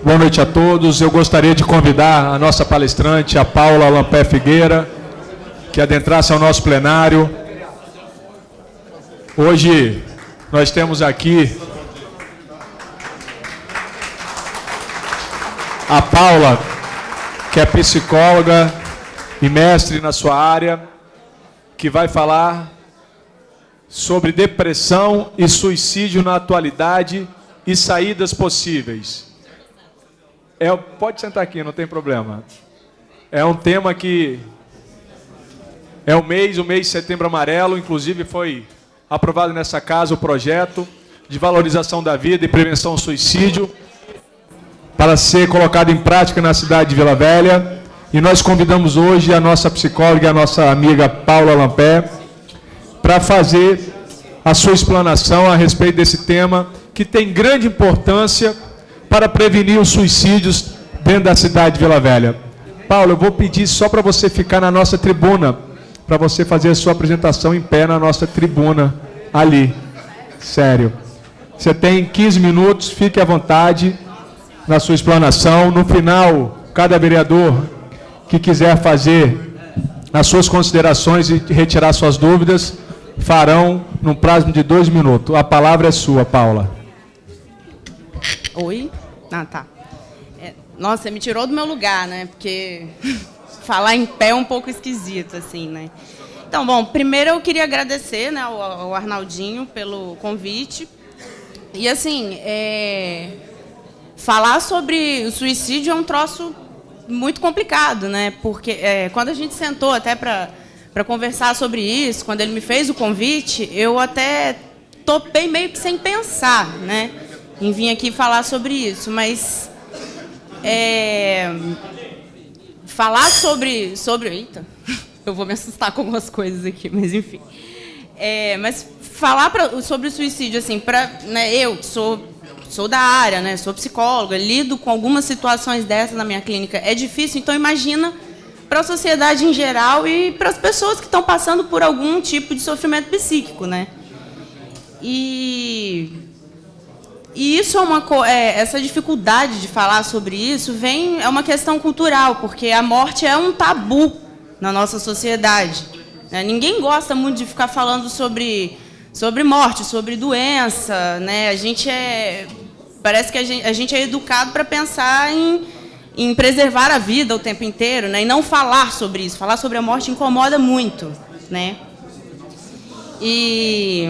Boa noite a todos. Eu gostaria de convidar a nossa palestrante, a Paula Lampé Figueira, que adentrasse ao nosso plenário. Hoje nós temos aqui a Paula, que é psicóloga e mestre na sua área, que vai falar sobre depressão e suicídio na atualidade e saídas possíveis. Pode sentar aqui, não tem problema. É um tema que é o mês de Setembro Amarelo, inclusive foi aprovado nessa casa o projeto de valorização da vida e prevenção ao suicídio para ser colocado em prática na cidade de Vila Velha. E nós convidamos hoje a nossa psicóloga, a nossa amiga Paula Lampé, para fazer a sua explanação a respeito desse tema, que tem grande importância para prevenir os suicídios dentro da cidade de Vila Velha. Paula, eu vou pedir só para você ficar na nossa tribuna, para você fazer a sua apresentação em pé na nossa tribuna, ali. Sério. Você tem 15 minutos, fique à vontade na sua explanação. No final, cada vereador que quiser fazer as suas considerações e retirar suas dúvidas, farão num prazo de 2 minutos. A palavra é sua, Paula. Oi? Ah, tá. Nossa, você me tirou do meu lugar, né? Porque falar em pé é um pouco esquisito, assim, né? Então, bom, primeiro eu queria agradecer, né, ao Arnaldinho pelo convite. E, assim, falar sobre o suicídio é um troço muito complicado, né? Porque quando a gente sentou até para conversar sobre isso, quando ele me fez o convite, eu até topei meio que sem pensar, né, em vir aqui falar sobre isso. Mas falar sobre... Eita, eu vou me assustar com algumas coisas aqui, mas enfim. Mas falar sobre o suicídio, assim, né, eu sou da área, né, sou psicóloga, lido com algumas situações dessas na minha clínica, é difícil, então imagina para a sociedade em geral e para as pessoas que estão passando por algum tipo de sofrimento psíquico, né? E isso essa dificuldade de falar sobre isso é uma questão cultural, porque a morte é um tabu na nossa sociedade, né? Ninguém gosta muito de ficar falando sobre morte, sobre doença, né? Parece que a gente é educado para pensar em preservar a vida o tempo inteiro, né? E não falar sobre isso. Falar sobre a morte incomoda muito, né? E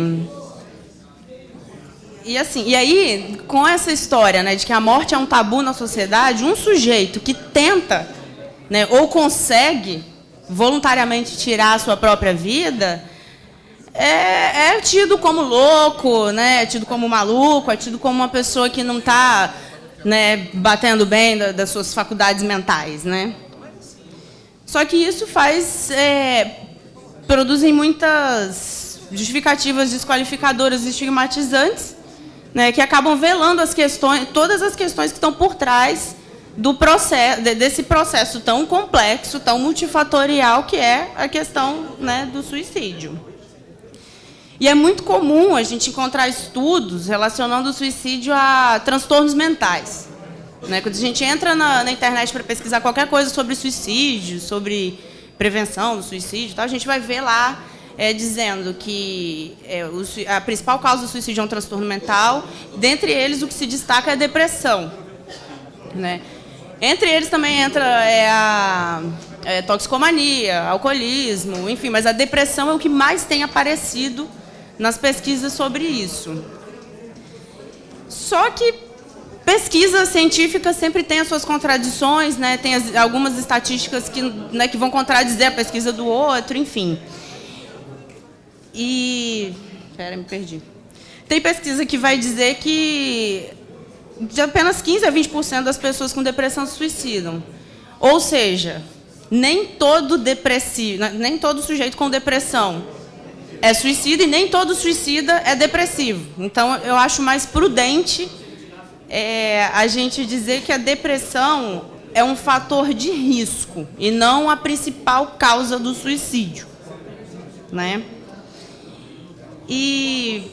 aí, com essa história, né, de que a morte é um tabu na sociedade, um sujeito que tenta, né, ou consegue voluntariamente tirar a sua própria vida, é tido como louco, né? É tido como maluco, é tido como uma pessoa que não está, né, batendo bem das suas faculdades mentais, né? Só que isso produzem muias justificativas desqualificadoras e estigmatizantes, né, que acabam velando todas as questões que estão por trás desse processo tão complexo, tão multifatorial, que é a questão, né, do suicídio. E é muito comum a gente encontrar estudos relacionando o suicídio a transtornos mentais, né? Quando a gente entra na internet para pesquisar qualquer coisa sobre suicídio, sobre prevenção do suicídio, a gente vai ver lá dizendo que a principal causa do suicídio é um transtorno mental. Dentre eles, o que se destaca é a depressão, né? Entre eles também entra a toxicomania, alcoolismo, enfim, mas a depressão é o que mais tem aparecido nas pesquisas sobre isso. Só que pesquisa científica sempre tem as suas contradições, né? Tem algumas estatísticas que vão contradizer a pesquisa do outro, enfim. Me perdi. Tem pesquisa que vai dizer que de apenas 15 a 20% das pessoas com depressão se suicidam. Ou seja, nem todo sujeito com depressão é suicida e nem todo suicida é depressivo. Então, eu acho mais prudente a gente dizer que a depressão é um fator de risco e não a principal causa do suicídio, né? E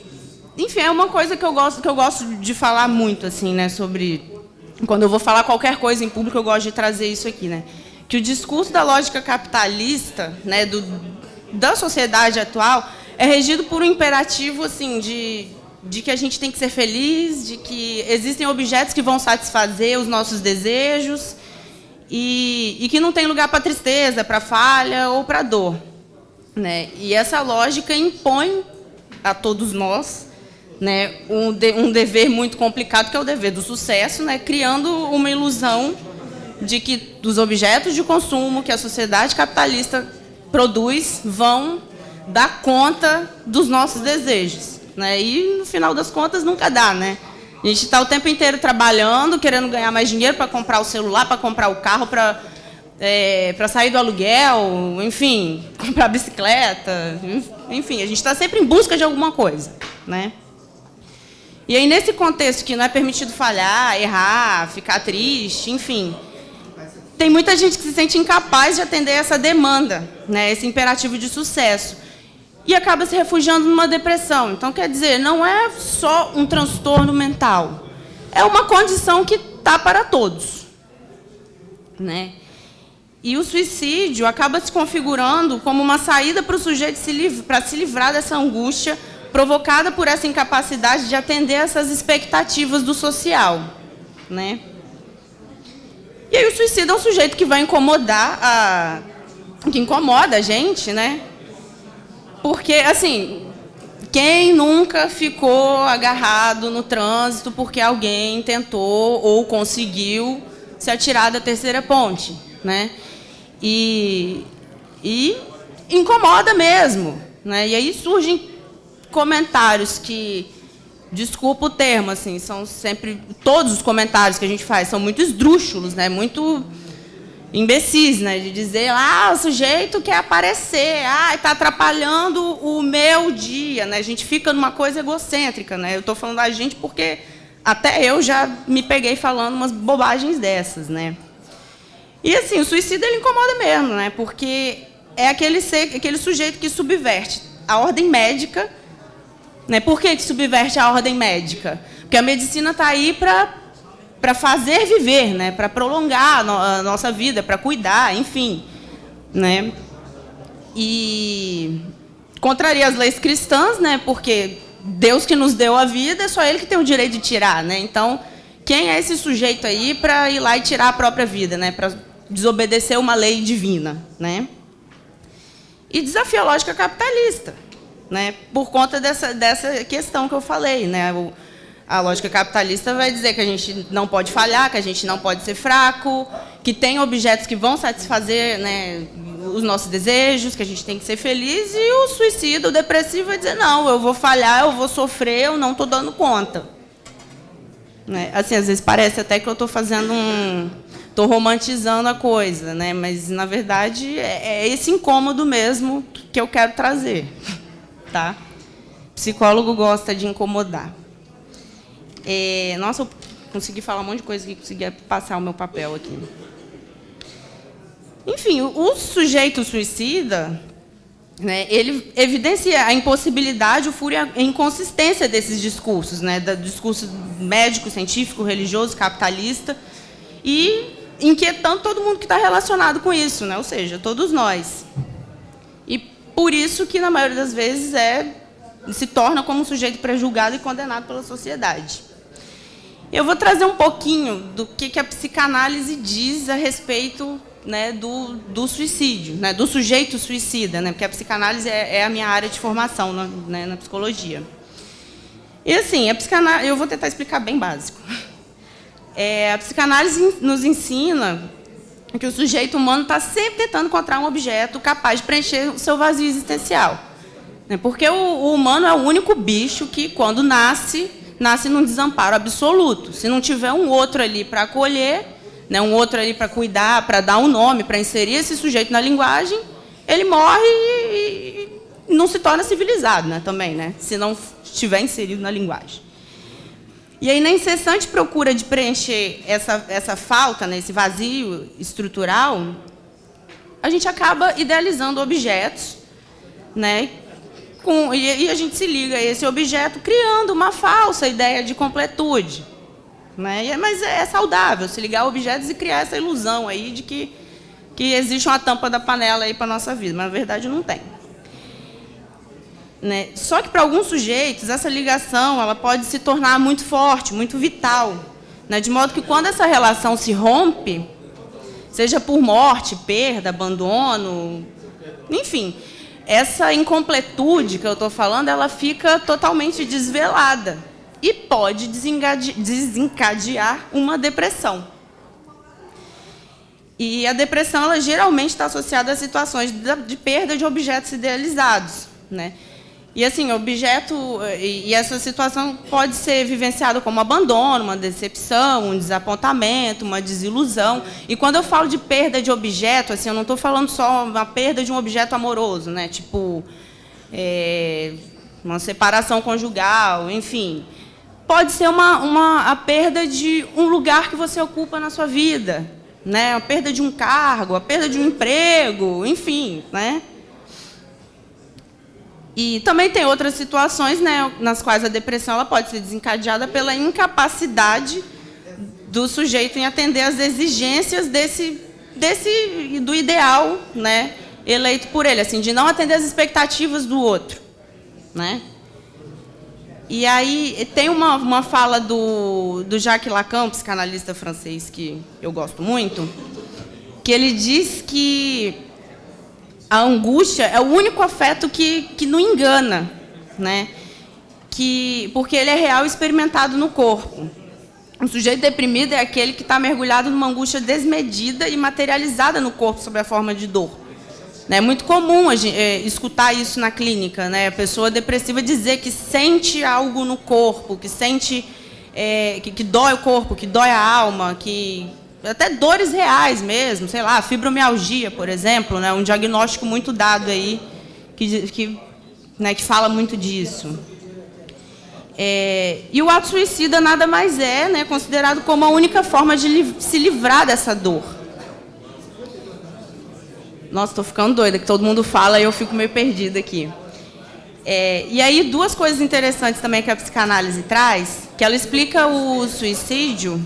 enfim, é uma coisa que eu gosto de falar muito, assim, né, sobre... Quando eu vou falar qualquer coisa em público, eu gosto de trazer isso aqui, né? Que o discurso da lógica capitalista, né, da sociedade atual, é regido por um imperativo, assim, de que a gente tem que ser feliz, de que existem objetos que vão satisfazer os nossos desejos e que não tem lugar para tristeza, para falha ou para dor, né? E essa lógica impõe a todos nós, né, um dever muito complicado, que é o dever do sucesso, né, criando uma ilusão de que os objetos de consumo que a sociedade capitalista produz vão dar conta dos nossos desejos, né? E, no final das contas, nunca dá, né? A gente está o tempo inteiro trabalhando, querendo ganhar mais dinheiro para comprar o celular, para comprar o carro, para sair do aluguel, enfim, comprar bicicleta, enfim, a gente está sempre em busca de alguma coisa, né? E aí, nesse contexto que não é permitido falhar, errar, ficar triste, enfim, tem muita gente que se sente incapaz de atender essa demanda, né, esse imperativo de sucesso, e acaba se refugiando numa depressão. Então, quer dizer, não é só um transtorno mental, é uma condição que está para todos, né? E o suicídio acaba se configurando como uma saída para o sujeito para se livrar dessa angústia provocada por essa incapacidade de atender essas expectativas do social, né? E aí o suicida é um sujeito que vai incomodar, que incomoda a gente, né? Porque, assim, quem nunca ficou agarrado no trânsito porque alguém tentou ou conseguiu se atirar da terceira ponte, né? E incomoda mesmo, né? E aí surgem comentários que, desculpa o termo, assim, são sempre, todos os comentários que a gente faz são muito esdrúxulos, né, muito imbecis, né, de dizer, o sujeito quer aparecer, está atrapalhando o meu dia, né, a gente fica numa coisa egocêntrica, né, eu estou falando da gente porque até eu já me peguei falando umas bobagens dessas, né. E, assim, o suicídio, ele incomoda mesmo, né, porque é aquele sujeito que subverte a ordem médica. Né? Por que subverte a ordem médica? Porque a medicina está aí para fazer viver, né? Para prolongar a nossa vida, para cuidar, enfim. Né? E contraria as leis cristãs, né? Porque Deus que nos deu a vida, é só Ele que tem o direito de tirar. Né? Então, quem é esse sujeito aí para ir lá e tirar a própria vida, né? Para desobedecer uma lei divina? Né? E desafia a lógica capitalista. Né, por conta dessa questão que eu falei. Né, a lógica capitalista vai dizer que a gente não pode falhar, que a gente não pode ser fraco, que tem objetos que vão satisfazer, né, os nossos desejos, que a gente tem que ser feliz, e o suicida, o depressivo, vai dizer, não, eu vou falhar, eu vou sofrer, eu não estou dando conta. Né, assim, às vezes parece até que eu estou fazendo estou romantizando a coisa, né, mas, na verdade, é esse incômodo mesmo que eu quero trazer. Tá? Psicólogo gosta de incomodar. Nossa, eu consegui falar um monte de coisa que consegui passar o meu papel aqui. Enfim, o sujeito suicida, né, ele evidencia a impossibilidade, o furo e a inconsistência desses discursos, né, do discurso médico, científico, religioso, capitalista, e inquietando todo mundo que está relacionado com isso, né, ou seja, todos nós. Por isso que, na maioria das vezes, se torna como um sujeito pré-julgado e condenado pela sociedade. Eu vou trazer um pouquinho do que a psicanálise diz a respeito, né, do suicídio, né, do sujeito suicida, né, porque a psicanálise é a minha área de formação, né, na psicologia. E, assim, a psicanálise, eu vou tentar explicar bem básico. A psicanálise nos ensina que o sujeito humano está sempre tentando encontrar um objeto capaz de preencher o seu vazio existencial. Porque o humano é o único bicho que, quando nasce num desamparo absoluto. Se não tiver um outro ali para acolher, né, um outro ali para cuidar, para dar um nome, para inserir esse sujeito na linguagem, ele morre e não se torna civilizado, né, também, né, se não estiver inserido na linguagem. E aí, na incessante procura de preencher essa falta, né, esse vazio estrutural, a gente acaba idealizando objetos, né, e a gente se liga a esse objeto criando uma falsa ideia de completude. Né? Mas é saudável se ligar a objetos e criar essa ilusão aí de que existe uma tampa da panela aí para a nossa vida, mas na verdade não tem. Né? Só que para alguns sujeitos essa ligação ela pode se tornar muito forte, muito vital, né? De modo que quando essa relação se rompe, seja por morte, perda, abandono, enfim, essa incompletude que eu estou falando, ela fica totalmente desvelada e pode desencadear uma depressão. E a depressão ela geralmente está associada a situações de perda de objetos idealizados, né? E assim, e essa situação pode ser vivenciada como abandono, uma decepção, um desapontamento, uma desilusão. E quando eu falo de perda de objeto, assim, eu não estou falando só uma perda de um objeto amoroso, né? Tipo, uma separação conjugal, enfim. Pode ser a perda de um lugar que você ocupa na sua vida, né? A perda de um cargo, a perda de um emprego, enfim, né? E também tem outras situações, né, nas quais a depressão ela pode ser desencadeada pela incapacidade do sujeito em atender às exigências do ideal, né, eleito por ele, assim, de não atender às expectativas do outro, né? E aí tem uma fala do Jacques Lacan, psicanalista francês que eu gosto muito, que ele diz que a angústia é o único afeto que não engana, né? Porque ele é real e experimentado no corpo. O sujeito deprimido é aquele que está mergulhado numa angústia desmedida e materializada no corpo sob a forma de dor. É muito comum escutar isso na clínica, né? A pessoa depressiva dizer que sente algo no corpo, que sente que dói o corpo, que dói a alma, que até dores reais mesmo, sei lá, fibromialgia, por exemplo, né, um diagnóstico muito dado aí que fala muito disso. E o ato suicida nada mais é, né, considerado como a única forma de se livrar dessa dor. Nossa, estou ficando doida, que todo mundo fala e eu fico meio perdida aqui. E aí, duas coisas interessantes também que a psicanálise traz, que ela explica o suicídio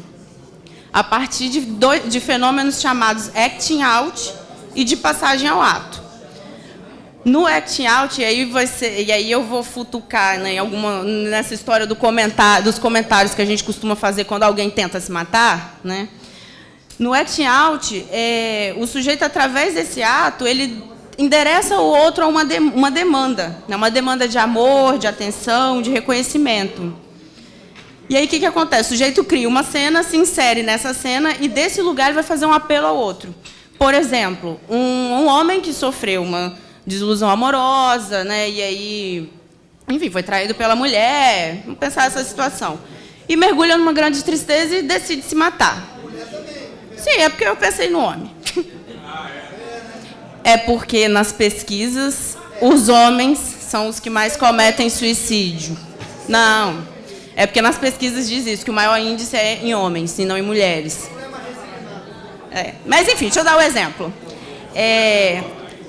a partir de fenômenos chamados acting out e de passagem ao ato. No acting out, e aí eu vou futucar, né, nessa história dos comentários que a gente costuma fazer quando alguém tenta se matar, né? No acting out, o sujeito, através desse ato, ele endereça o outro a uma demanda, né, uma demanda de amor, de atenção, de reconhecimento. E aí, o que acontece? O sujeito cria uma cena, se insere nessa cena e, desse lugar, ele vai fazer um apelo ao outro. Por exemplo, um homem que sofreu uma desilusão amorosa, né, e aí, enfim, foi traído pela mulher, vamos pensar nessa situação, e mergulha numa grande tristeza e decide se matar. Sim, é porque eu pensei no homem. É porque, nas pesquisas, os homens são os que mais cometem suicídio. Não. É porque nas pesquisas diz isso, que o maior índice é em homens, e não em mulheres. Mas, enfim, deixa eu dar um exemplo.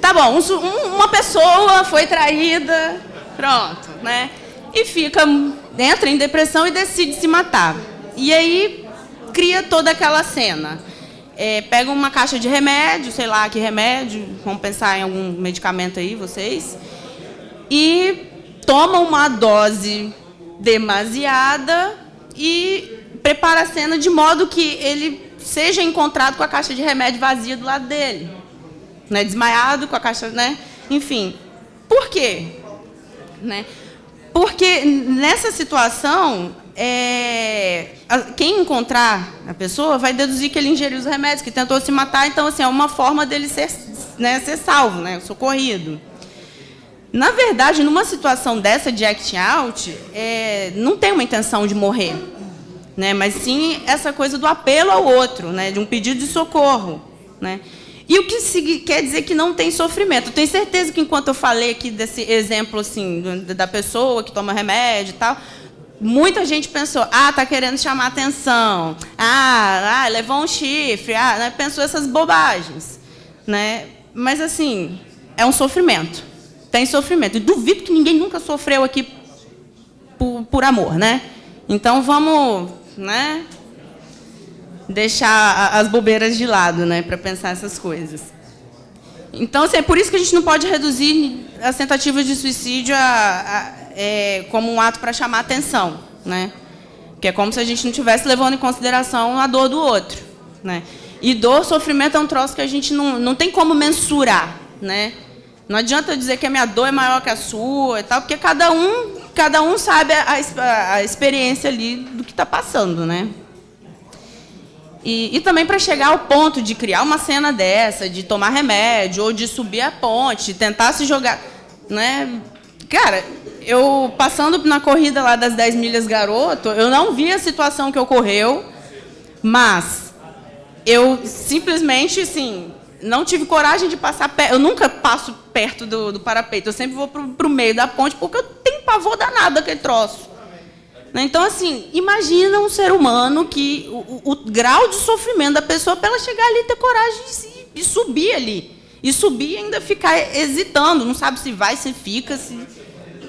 Tá bom, uma pessoa foi traída, pronto, né? E entra em depressão e decide se matar. E aí, cria toda aquela cena. Pega uma caixa de remédio, sei lá que remédio, vamos pensar em algum medicamento aí, vocês, e toma uma dose demasiada e prepara a cena de modo que ele seja encontrado com a caixa de remédio vazia do lado dele, né, desmaiado com a caixa, né? Enfim, por quê? Né? Porque nessa situação, quem encontrar a pessoa vai deduzir que ele ingeriu os remédios, que tentou se matar, então assim, é uma forma dele ser salvo, né, socorrido. Na verdade, numa situação dessa de acting out, não tem uma intenção de morrer, né? Mas sim essa coisa do apelo ao outro, né? De um pedido de socorro, né? E o que quer dizer que não tem sofrimento. Eu tenho certeza que, enquanto eu falei aqui desse exemplo assim, da pessoa que toma remédio e tal, muita gente pensou, tá querendo chamar atenção, levou um chifre, né? Pensou essas bobagens, né? Mas, assim, é um sofrimento. tem sofrimento. E duvido que ninguém nunca sofreu aqui por amor, né? Então, vamos, né, deixar as bobeiras de lado, né, para pensar essas coisas. Então, assim, é por isso que a gente não pode reduzir as tentativas de suicídio como um ato para chamar atenção, né? Que é como se a gente não estivesse levando em consideração a dor do outro, né? E dor, sofrimento é um troço que a gente não tem como mensurar, né? Não adianta eu dizer que a minha dor é maior que a sua e tal, porque cada um sabe a experiência ali do que está passando, né? E também para chegar ao ponto de criar uma cena dessa, de tomar remédio, ou de subir a ponte, tentar se jogar, né? Cara, eu passando na corrida lá das 10 milhas garoto, eu não vi a situação que ocorreu, mas eu simplesmente, assim, não tive coragem de passar perto. Eu nunca passo perto do parapeito, eu sempre vou para o meio da ponte, porque eu tenho pavor danado daquele troço. Então, assim, imagina um ser humano que o grau de sofrimento da pessoa para ela chegar ali e ter coragem de subir ali. E subir e ainda ficar hesitando, não sabe se vai, se fica,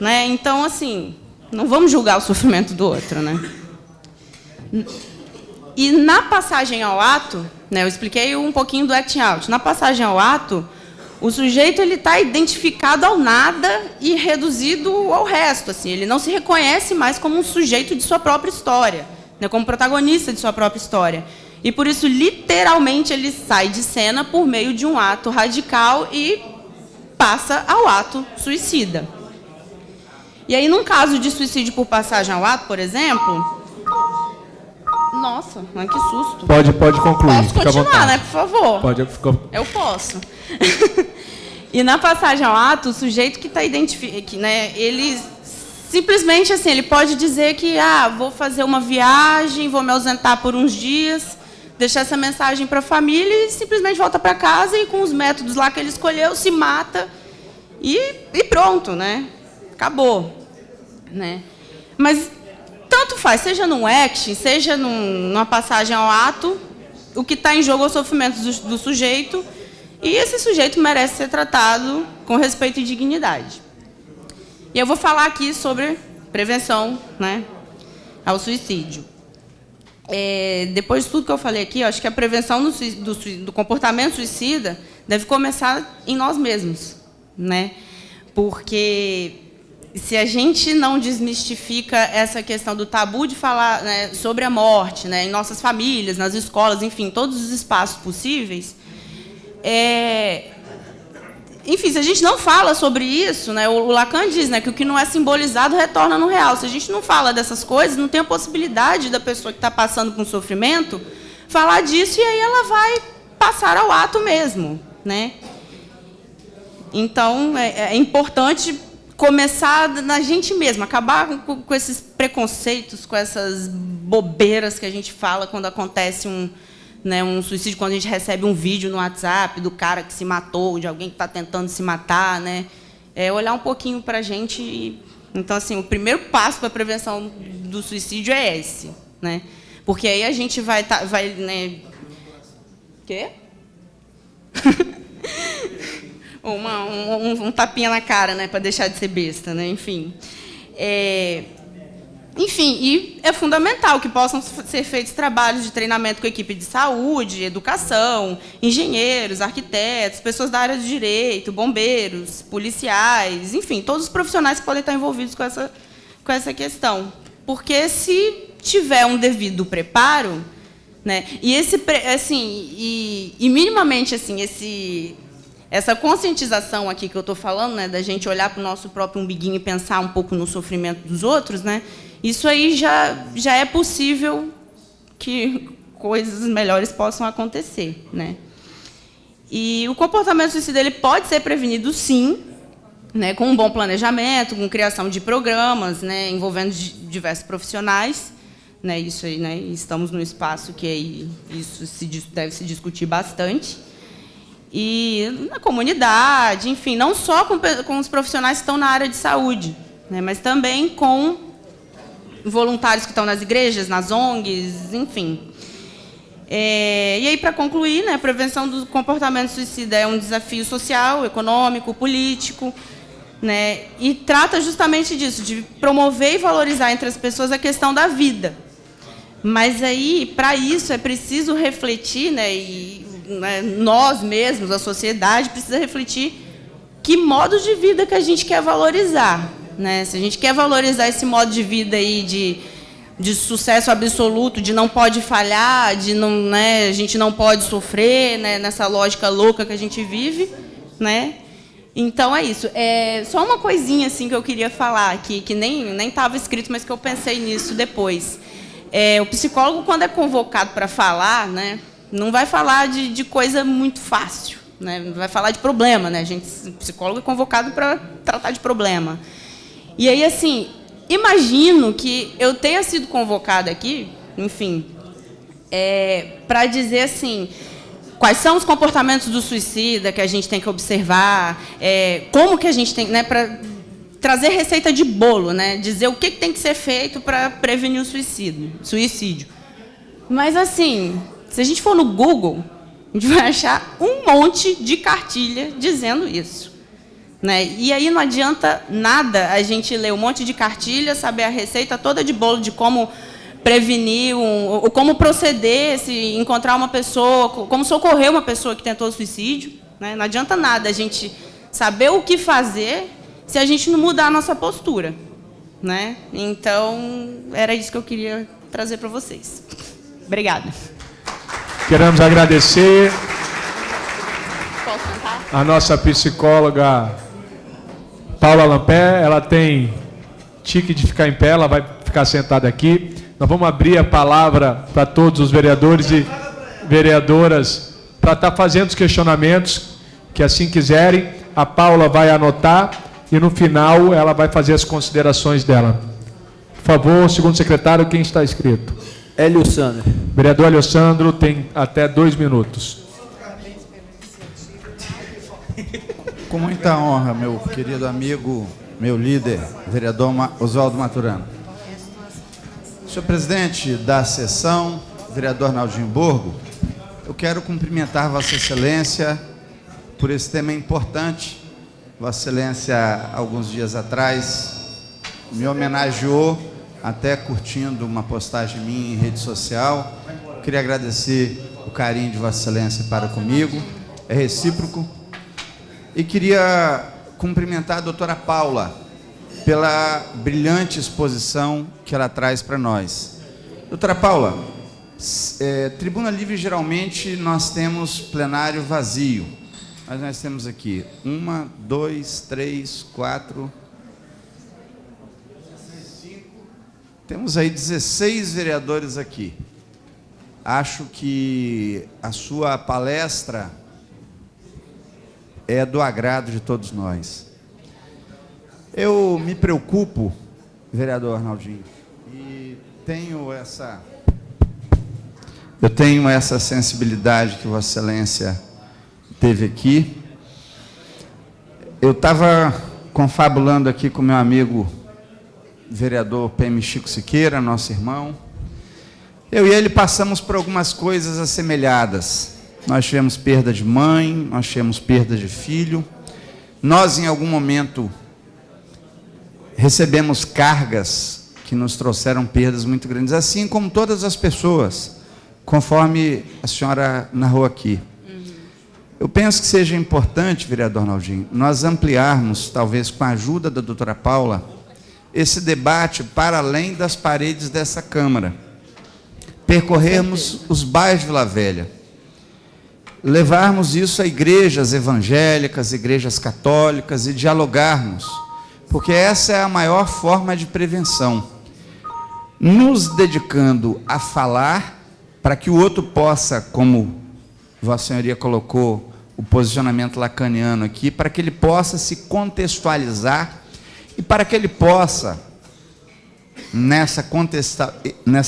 né? Então, assim, não vamos julgar o sofrimento do outro, né? E na passagem ao ato, né, eu expliquei um pouquinho do acting out. Na passagem ao ato, o sujeito está identificado ao nada e reduzido ao resto. Assim, ele não se reconhece mais como um sujeito de sua própria história, né, como protagonista de sua própria história. E, por isso, literalmente, ele sai de cena por meio de um ato radical e passa ao ato suicida. E aí, num caso de suicídio por passagem ao ato, por exemplo... Nossa, mas que susto. Pode concluir. Posso continuar, né, por favor? Pode. Eu posso. E na passagem ao ato, o sujeito que está identificado, né, ele simplesmente, assim, ele pode dizer que vou fazer uma viagem, vou me ausentar por uns dias, deixar essa mensagem para a família e simplesmente volta para casa e, com os métodos lá que ele escolheu, se mata e pronto, né? Acabou, né? Mas tanto faz, seja num acting, seja numa passagem ao ato, o que está em jogo é o sofrimento do sujeito, e esse sujeito merece ser tratado com respeito e dignidade. E eu vou falar aqui sobre prevenção, né, ao suicídio. Depois de tudo que eu falei aqui, eu acho que a prevenção do comportamento suicida deve começar em nós mesmos, né? Porque se a gente não desmistifica essa questão do tabu de falar, né, sobre a morte, né, em nossas famílias, nas escolas, enfim, todos os espaços possíveis, enfim, se a gente não fala sobre isso, né, o Lacan diz, né, que o que não é simbolizado retorna no real. Se a gente não fala dessas coisas, não tem a possibilidade da pessoa que está passando por um sofrimento falar disso, e aí ela vai passar ao ato mesmo, né? Então, é importante começar na gente mesma, acabar com esses preconceitos, com essas bobeiras que a gente fala quando acontece um suicídio, quando a gente recebe um vídeo no WhatsApp do cara que se matou, de alguém que está tentando se matar, né? Olhar um pouquinho para a gente. Então, assim, o primeiro passo para a prevenção do suicídio é esse, né? Porque aí a gente vai né? Quê? Um tapinha na cara, né, para deixar de ser besta, né? Enfim. Enfim, e é fundamental que possam ser feitos trabalhos de treinamento com equipe de saúde, educação, engenheiros, arquitetos, pessoas da área do direito, bombeiros, policiais, enfim, todos os profissionais que podem estar envolvidos com essa questão. Porque se tiver um devido preparo, né, e minimamente assim, essa conscientização aqui que eu estou falando, né, da gente olhar para o nosso próprio umbiguinho e pensar um pouco no sofrimento dos outros, né, isso aí já é possível que coisas melhores possam acontecer, né. E o comportamento suicida ele pode ser prevenido, sim, né, com um bom planejamento, com criação de programas, né, envolvendo diversos profissionais, né, isso aí, né, estamos num espaço que aí isso deve se discutir bastante. E na comunidade, enfim, não só com os profissionais que estão na área de saúde, né, mas também com voluntários que estão nas igrejas, nas ONGs, enfim. E aí, para concluir, né, a prevenção do comportamento suicida é um desafio social, econômico, político, né? E trata justamente disso, de promover e valorizar entre as pessoas a questão da vida. Mas aí, para isso, é preciso refletir, né? E né, nós mesmos, a sociedade, precisa refletir que modo de vida que a gente quer valorizar, né? Se a gente quer valorizar esse modo de vida aí de sucesso absoluto, de não pode falhar, de não, né, a gente não pode sofrer, né, nessa lógica louca que a gente vive, né? Então é isso. Só uma coisinha assim que eu queria falar aqui, que nem estava escrito, mas que eu pensei nisso depois. O psicólogo, quando é convocado para falar, né, não vai falar de coisa muito fácil, né? Não vai falar de problema, né? O psicólogo é convocado para tratar de problema. E aí, assim, imagino que eu tenha sido convocada aqui, enfim, para dizer assim, quais são os comportamentos do suicida que a gente tem que observar, como que a gente tem, né, para trazer receita de bolo, né, dizer o que tem que ser feito para prevenir o suicídio. Mas, assim, se a gente for no Google, a gente vai achar um monte de cartilha dizendo isso, né? E aí não adianta nada a gente ler um monte de cartilha, saber a receita toda de bolo de como prevenir, ou como proceder, se encontrar uma pessoa, como socorrer uma pessoa que tentou suicídio, né? Não adianta nada a gente saber o que fazer se a gente não mudar a nossa postura, né? Então, era isso que eu queria trazer para vocês. Obrigada. Queremos agradecer a nossa psicóloga Paula Lampé. Ela tem tique de ficar em pé, ela vai ficar sentada aqui. Nós vamos abrir a palavra para todos os vereadores e vereadoras para estar fazendo os questionamentos que assim quiserem. A Paula vai anotar e no final ela vai fazer as considerações dela. Por favor, segundo secretário, quem está inscrito? Hélio Sandro. Vereador Hélio Sandro tem até 2 minutos. Com muita honra, meu querido amigo, meu líder, vereador Oswaldo Maturano. Senhor presidente da sessão, vereador Naldinho Borgo, eu quero cumprimentar Vossa Excelência por esse tema importante. Vossa Excelência, alguns dias atrás, me homenageou, até curtindo uma postagem minha em rede social. Queria agradecer o carinho de Vossa Excelência para comigo, é recíproco. E queria cumprimentar a doutora Paula pela brilhante exposição que ela traz para nós. Doutora Paula, Tribuna Livre, geralmente, nós temos plenário vazio. Mas nós temos aqui 1, 2, 3, 4... Temos aí 16 vereadores aqui. Acho que a sua palestra é do agrado de todos nós. Eu me preocupo, vereador Arnaldinho, e tenho essa sensibilidade que Vossa Excelência teve aqui. Eu estava confabulando aqui com meu amigo vereador PM Chico Siqueira, nosso irmão. Eu e ele passamos por algumas coisas assemelhadas. Nós tivemos perda de mãe, nós tivemos perda de filho. Nós, em algum momento, recebemos cargas que nos trouxeram perdas muito grandes, assim como todas as pessoas, conforme a senhora narrou aqui. Eu penso que seja importante, vereador Naldinho, nós ampliarmos, talvez com a ajuda da doutora Paula, esse debate para além das paredes dessa Câmara. Percorrermos os bairros de Vila Velha. Levarmos isso a igrejas evangélicas, igrejas católicas e dialogarmos. Porque essa é a maior forma de prevenção. Nos dedicando a falar para que o outro possa, como Vossa Senhoria colocou o posicionamento lacaniano aqui, para que ele possa se contextualizar e para que ele possa, nessa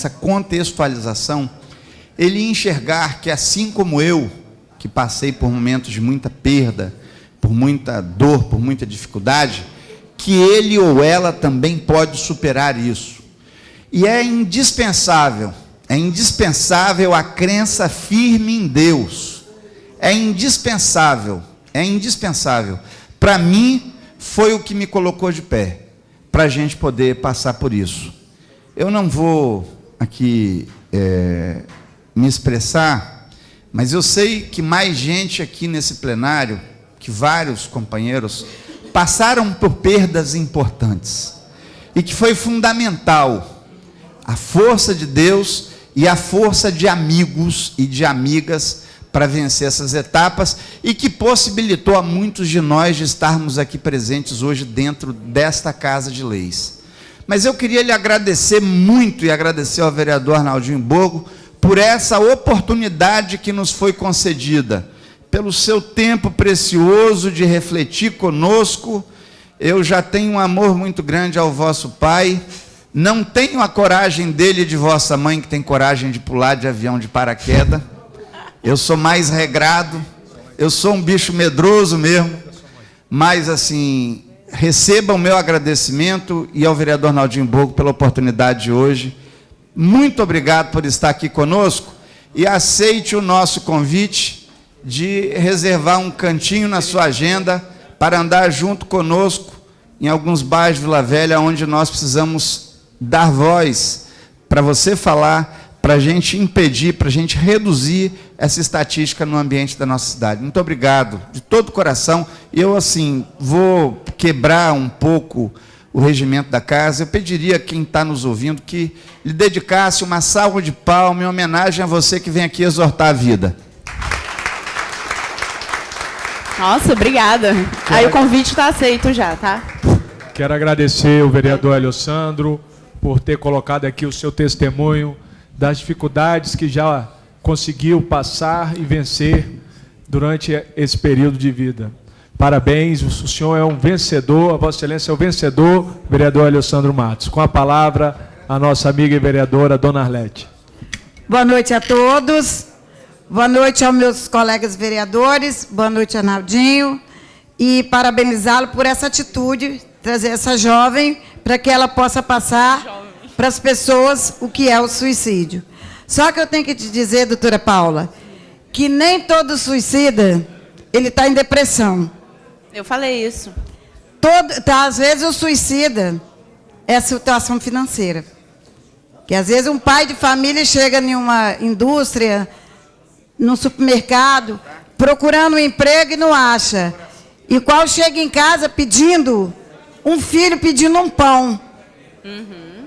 contextualização, ele enxergar que, assim como eu, que passei por momentos de muita perda, por muita dor, por muita dificuldade, que ele ou ela também pode superar isso. E é indispensável a crença firme em Deus. É indispensável. Para mim, foi o que me colocou de pé, para a gente poder passar por isso. Eu não vou aqui me expressar, mas eu sei que mais gente aqui nesse plenário, que vários companheiros, passaram por perdas importantes, e que foi fundamental a força de Deus e a força de amigos e de amigas para vencer essas etapas, e que possibilitou a muitos de nós de estarmos aqui presentes hoje dentro desta Casa de Leis. Mas eu queria lhe agradecer muito, e agradecer ao vereador Arnaldinho Borgo, por essa oportunidade que nos foi concedida, pelo seu tempo precioso de refletir conosco. Eu já tenho um amor muito grande ao vosso pai, não tenho a coragem dele e de vossa mãe, que tem coragem de pular de avião de paraquedas. Eu sou mais regrado, eu sou um bicho medroso mesmo, mas assim, receba o meu agradecimento, e ao vereador Arnaldinho Borgo pela oportunidade de hoje. Muito obrigado por estar aqui conosco, e aceite o nosso convite de reservar um cantinho na sua agenda para andar junto conosco em alguns bairros de Vila Velha, onde nós precisamos dar voz para você falar, para a gente impedir, para a gente reduzir essa estatística no ambiente da nossa cidade. Muito obrigado, de todo o coração. Eu, assim, vou quebrar um pouco o regimento da casa. Eu pediria a quem está nos ouvindo que lhe dedicasse uma salva de palmas em homenagem a você que vem aqui exortar a vida. Nossa, obrigada. Aí o convite está aceito já, tá? Quero agradecer o vereador Alessandro por ter colocado aqui o seu testemunho das dificuldades que já conseguiu passar e vencer durante esse período de vida. Parabéns, o senhor é um vencedor, a Vossa Excelência é o vencedor, vereador Alessandro Matos. Com a palavra, a nossa amiga e vereadora, dona Arlete. Boa noite a todos, boa noite aos meus colegas vereadores, boa noite, Arnaldinho, e parabenizá-lo por essa atitude, trazer essa jovem para que ela possa passar para as pessoas o que é o suicídio. Só que eu tenho que te dizer, doutora Paula, que nem todo suicida, ele está em depressão. Eu falei isso. Às vezes o suicida é a situação financeira. Que às vezes um pai de família chega em uma indústria, num supermercado, procurando um emprego e não acha. E qual chega em casa pedindo, um filho pedindo um pão.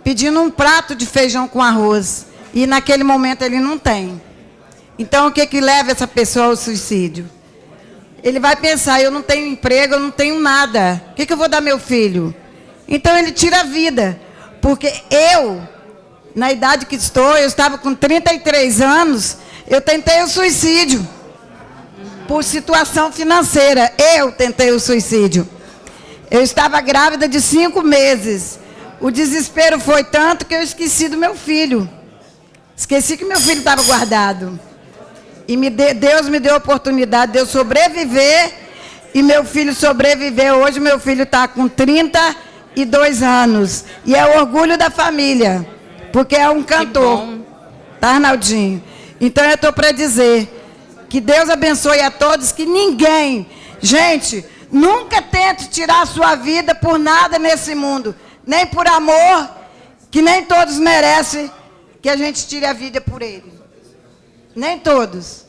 Pedindo um prato de feijão com arroz, e naquele momento ele não tem. Então, o que que leva essa pessoa ao suicídio? Ele vai pensar, eu não tenho emprego, eu não tenho nada, o que que eu vou dar meu filho? Então, ele tira a vida, porque eu, na idade que estou, eu estava com 33 anos, eu tentei o suicídio, por situação financeira, eu tentei o suicídio. Eu estava grávida de 5 meses, o desespero foi tanto que eu esqueci do meu filho. Esqueci que meu filho estava guardado. E Deus me deu a oportunidade de eu sobreviver. E meu filho sobreviveu. Hoje meu filho está com 32 anos. E é o orgulho da família. Porque é um cantor. Tá, Arnaldinho? Então eu estou para dizer que Deus abençoe a todos. Que ninguém... Gente, nunca tente tirar a sua vida por nada nesse mundo. Nem por amor, que nem todos merecem que a gente tire a vida por ele. Nem todos.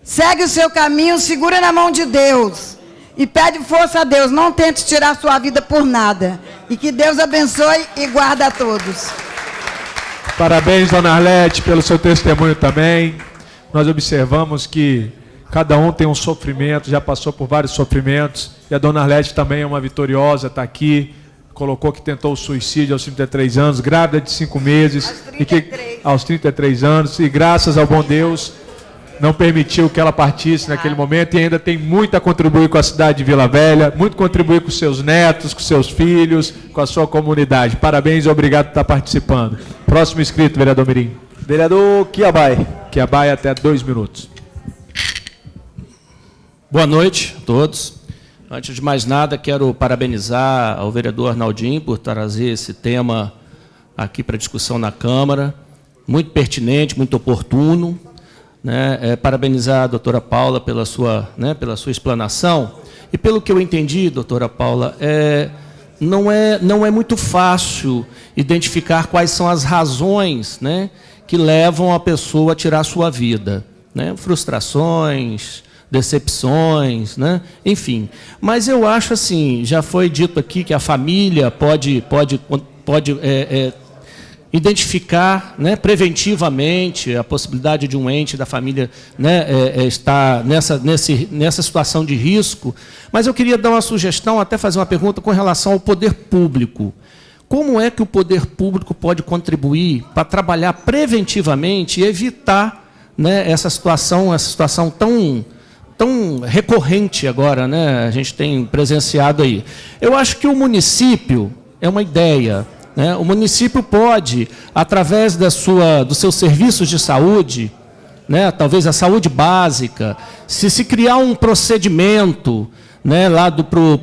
Segue o seu caminho, segura na mão de Deus e pede força a Deus. Não tente tirar a sua vida por nada. E que Deus abençoe e guarde a todos. Parabéns, dona Arlete, pelo seu testemunho também. Nós observamos que cada um tem um sofrimento, já passou por vários sofrimentos. E a dona Arlete também é uma vitoriosa, está aqui. Colocou que tentou o suicídio aos 33 anos, grávida de 5 meses. Aos 33 anos. E graças ao bom Deus, não permitiu que ela partisse naquele momento. E ainda tem muito a contribuir com a cidade de Vila Velha, muito contribuir com seus netos, com seus filhos, com a sua comunidade. Parabéns e obrigado por estar participando. Próximo inscrito, vereador Mirim. Vereador Quiabai. Quiabai, até 2 minutos. Boa noite a todos. Antes de mais nada, quero parabenizar ao vereador Arnaldinho por trazer esse tema aqui para discussão na Câmara. Muito pertinente, muito oportuno. Parabenizar a doutora Paula pela sua explanação. E pelo que eu entendi, doutora Paula, não é muito fácil identificar quais são as razões, né, que levam a pessoa a tirar a sua vida, né? Frustrações, decepções, né? Enfim. Mas eu acho assim, já foi dito aqui que a família pode identificar, né, preventivamente a possibilidade de um ente da família, né, estar nessa situação de risco. Mas eu queria dar uma sugestão, até fazer uma pergunta com relação ao poder público. Como é que o poder público pode contribuir para trabalhar preventivamente e evitar, né, essa situação tão recorrente agora, né, a gente tem presenciado aí? Eu acho que o município é uma ideia, né? O município pode, através dos seus serviços de saúde, né, talvez a saúde básica, se criar um procedimento, né, lá pro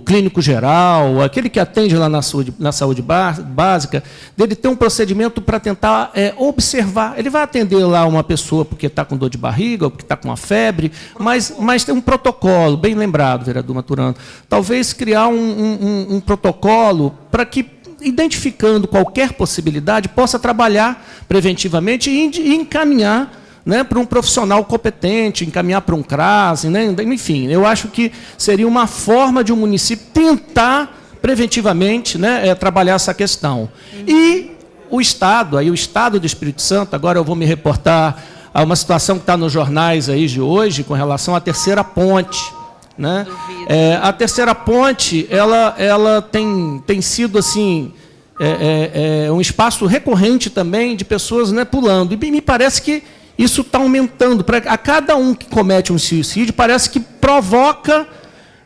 clínico geral, aquele que atende lá na saúde básica, dele ter um procedimento para tentar observar. Ele vai atender lá uma pessoa porque está com dor de barriga, ou porque está com uma febre, mas tem um protocolo, bem lembrado, vereador Maturano. Talvez criar um protocolo para que, identificando qualquer possibilidade, possa trabalhar preventivamente e encaminhar, né, para um profissional competente, encaminhar para um CRAS, né, enfim, eu acho que seria uma forma de um município tentar preventivamente, né, trabalhar essa questão. E o Estado do Espírito Santo, agora eu vou me reportar a uma situação que está nos jornais aí de hoje, com relação à terceira ponte, né? A terceira ponte, ela tem sido assim, um espaço recorrente também de pessoas, né, pulando, e me parece que isso está aumentando. A cada um que comete um suicídio, parece que provoca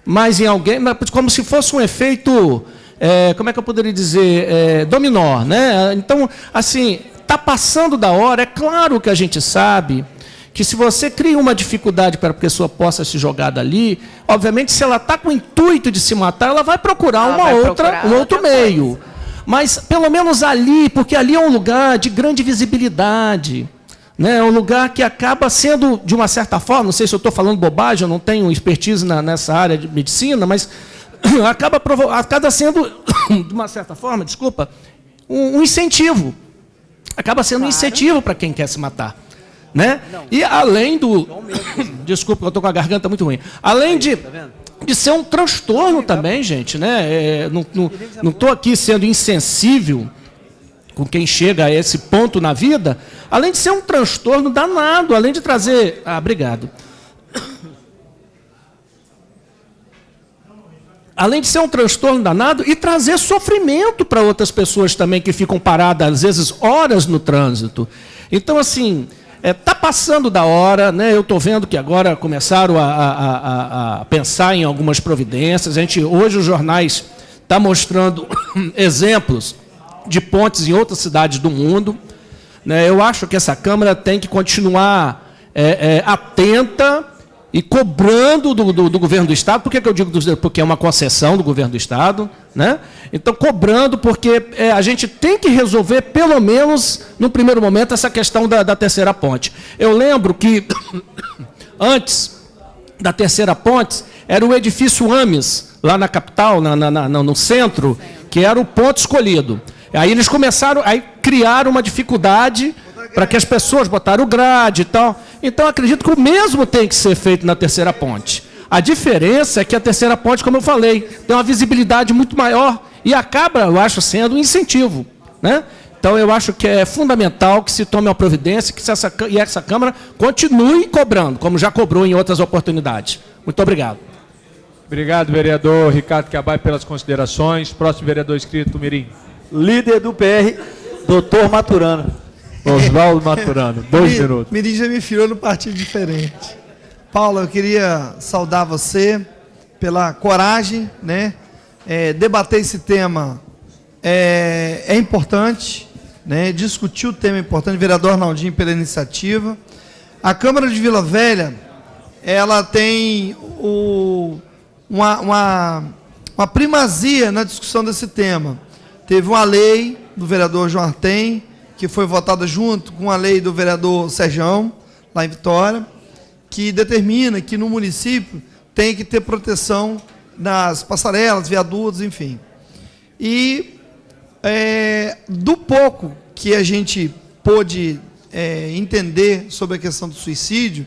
mais em alguém, como se fosse um efeito, como é que eu poderia dizer, dominó, né? Então, assim, está passando da hora. É claro que a gente sabe que se você cria uma dificuldade para que a pessoa possa se jogar dali, obviamente, se ela está com o intuito de se matar, ela vai procurar um outro meio. Mas, pelo menos ali, porque ali é um lugar de grande visibilidade, né, é um lugar que acaba sendo, de uma certa forma, não sei se eu estou falando bobagem, eu não tenho expertise nessa área de medicina, mas acaba sendo, de uma certa forma, desculpa, um incentivo. Acaba sendo um incentivo para quem quer se matar, né? E além do... Desculpa, eu estou com a garganta muito ruim. Além de ser um transtorno também, gente, né? Não estou aqui sendo insensível com quem chega a esse ponto na vida, além de ser um transtorno danado, além de trazer... obrigado. Além de ser um transtorno danado e trazer sofrimento para outras pessoas também que ficam paradas, às vezes, horas no trânsito. Então, assim, está passando da hora, né? Eu estou vendo que agora começaram a pensar em algumas providências. Hoje os jornais estão mostrando exemplos de pontes em outras cidades do mundo, né? Eu acho que essa Câmara tem que continuar atenta e cobrando do governo do Estado. Por que eu digo porque é uma concessão do governo do Estado, né? Então, cobrando, porque a gente tem que resolver, pelo menos, no primeiro momento, essa questão da terceira ponte. Eu lembro que, antes da terceira ponte, era o edifício Ames, lá na capital, no centro, que era o ponto escolhido. Aí eles criaram uma dificuldade para que as pessoas botaram o grade e tal. Então, acredito que o mesmo tem que ser feito na terceira ponte. A diferença é que a terceira ponte, como eu falei, tem uma visibilidade muito maior e acaba, eu acho, sendo um incentivo, né? Então, eu acho que é fundamental que se tome uma providência e essa Câmara continue cobrando, como já cobrou em outras oportunidades. Muito obrigado. Obrigado, vereador Ricardo Cabai, pelas considerações. Próximo vereador inscrito, Mirim. Líder do PR, doutor Maturano. Oswaldo Maturano, 2 minutos. Mirim já me filhou no partido diferente. Paulo, eu queria saudar você pela coragem, né? Debater esse tema é importante, né? Discutir o tema é importante. Vereador Arnaldinho pela iniciativa. A Câmara de Vila Velha, ela tem uma primazia na discussão desse tema. Teve uma lei do vereador João Artem, que foi votada junto com a lei do vereador Serjão, lá em Vitória, que determina que no município tem que ter proteção nas passarelas, viadutos, enfim. E do pouco que a gente pôde entender sobre a questão do suicídio,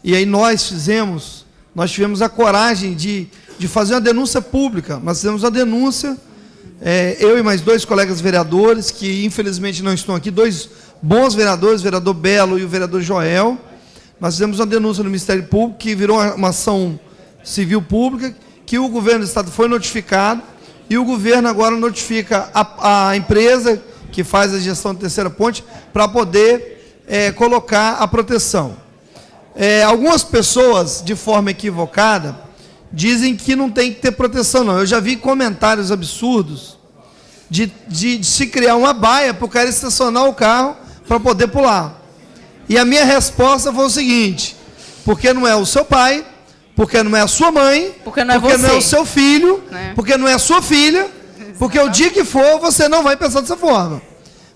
e aí nós tivemos a coragem de fazer uma denúncia pública. Nós fizemos uma denúncia, eu e mais 2 colegas vereadores, que infelizmente não estão aqui, 2 bons vereadores, o vereador Belo e o vereador Joel. Nós fizemos uma denúncia no Ministério Público, que virou uma ação civil pública, que o governo do Estado foi notificado, e o governo agora notifica a empresa que faz a gestão da terceira ponte para poder colocar a proteção. Algumas pessoas, de forma equivocada, dizem que não tem que ter proteção, não. Eu já vi comentários absurdos de se criar uma baia para o cara estacionar o carro para poder pular. E a minha resposta foi o seguinte: porque não é o seu pai, porque não é a sua mãe, porque não é o seu filho, porque não é a sua filha, porque o dia que for, você não vai pensar dessa forma.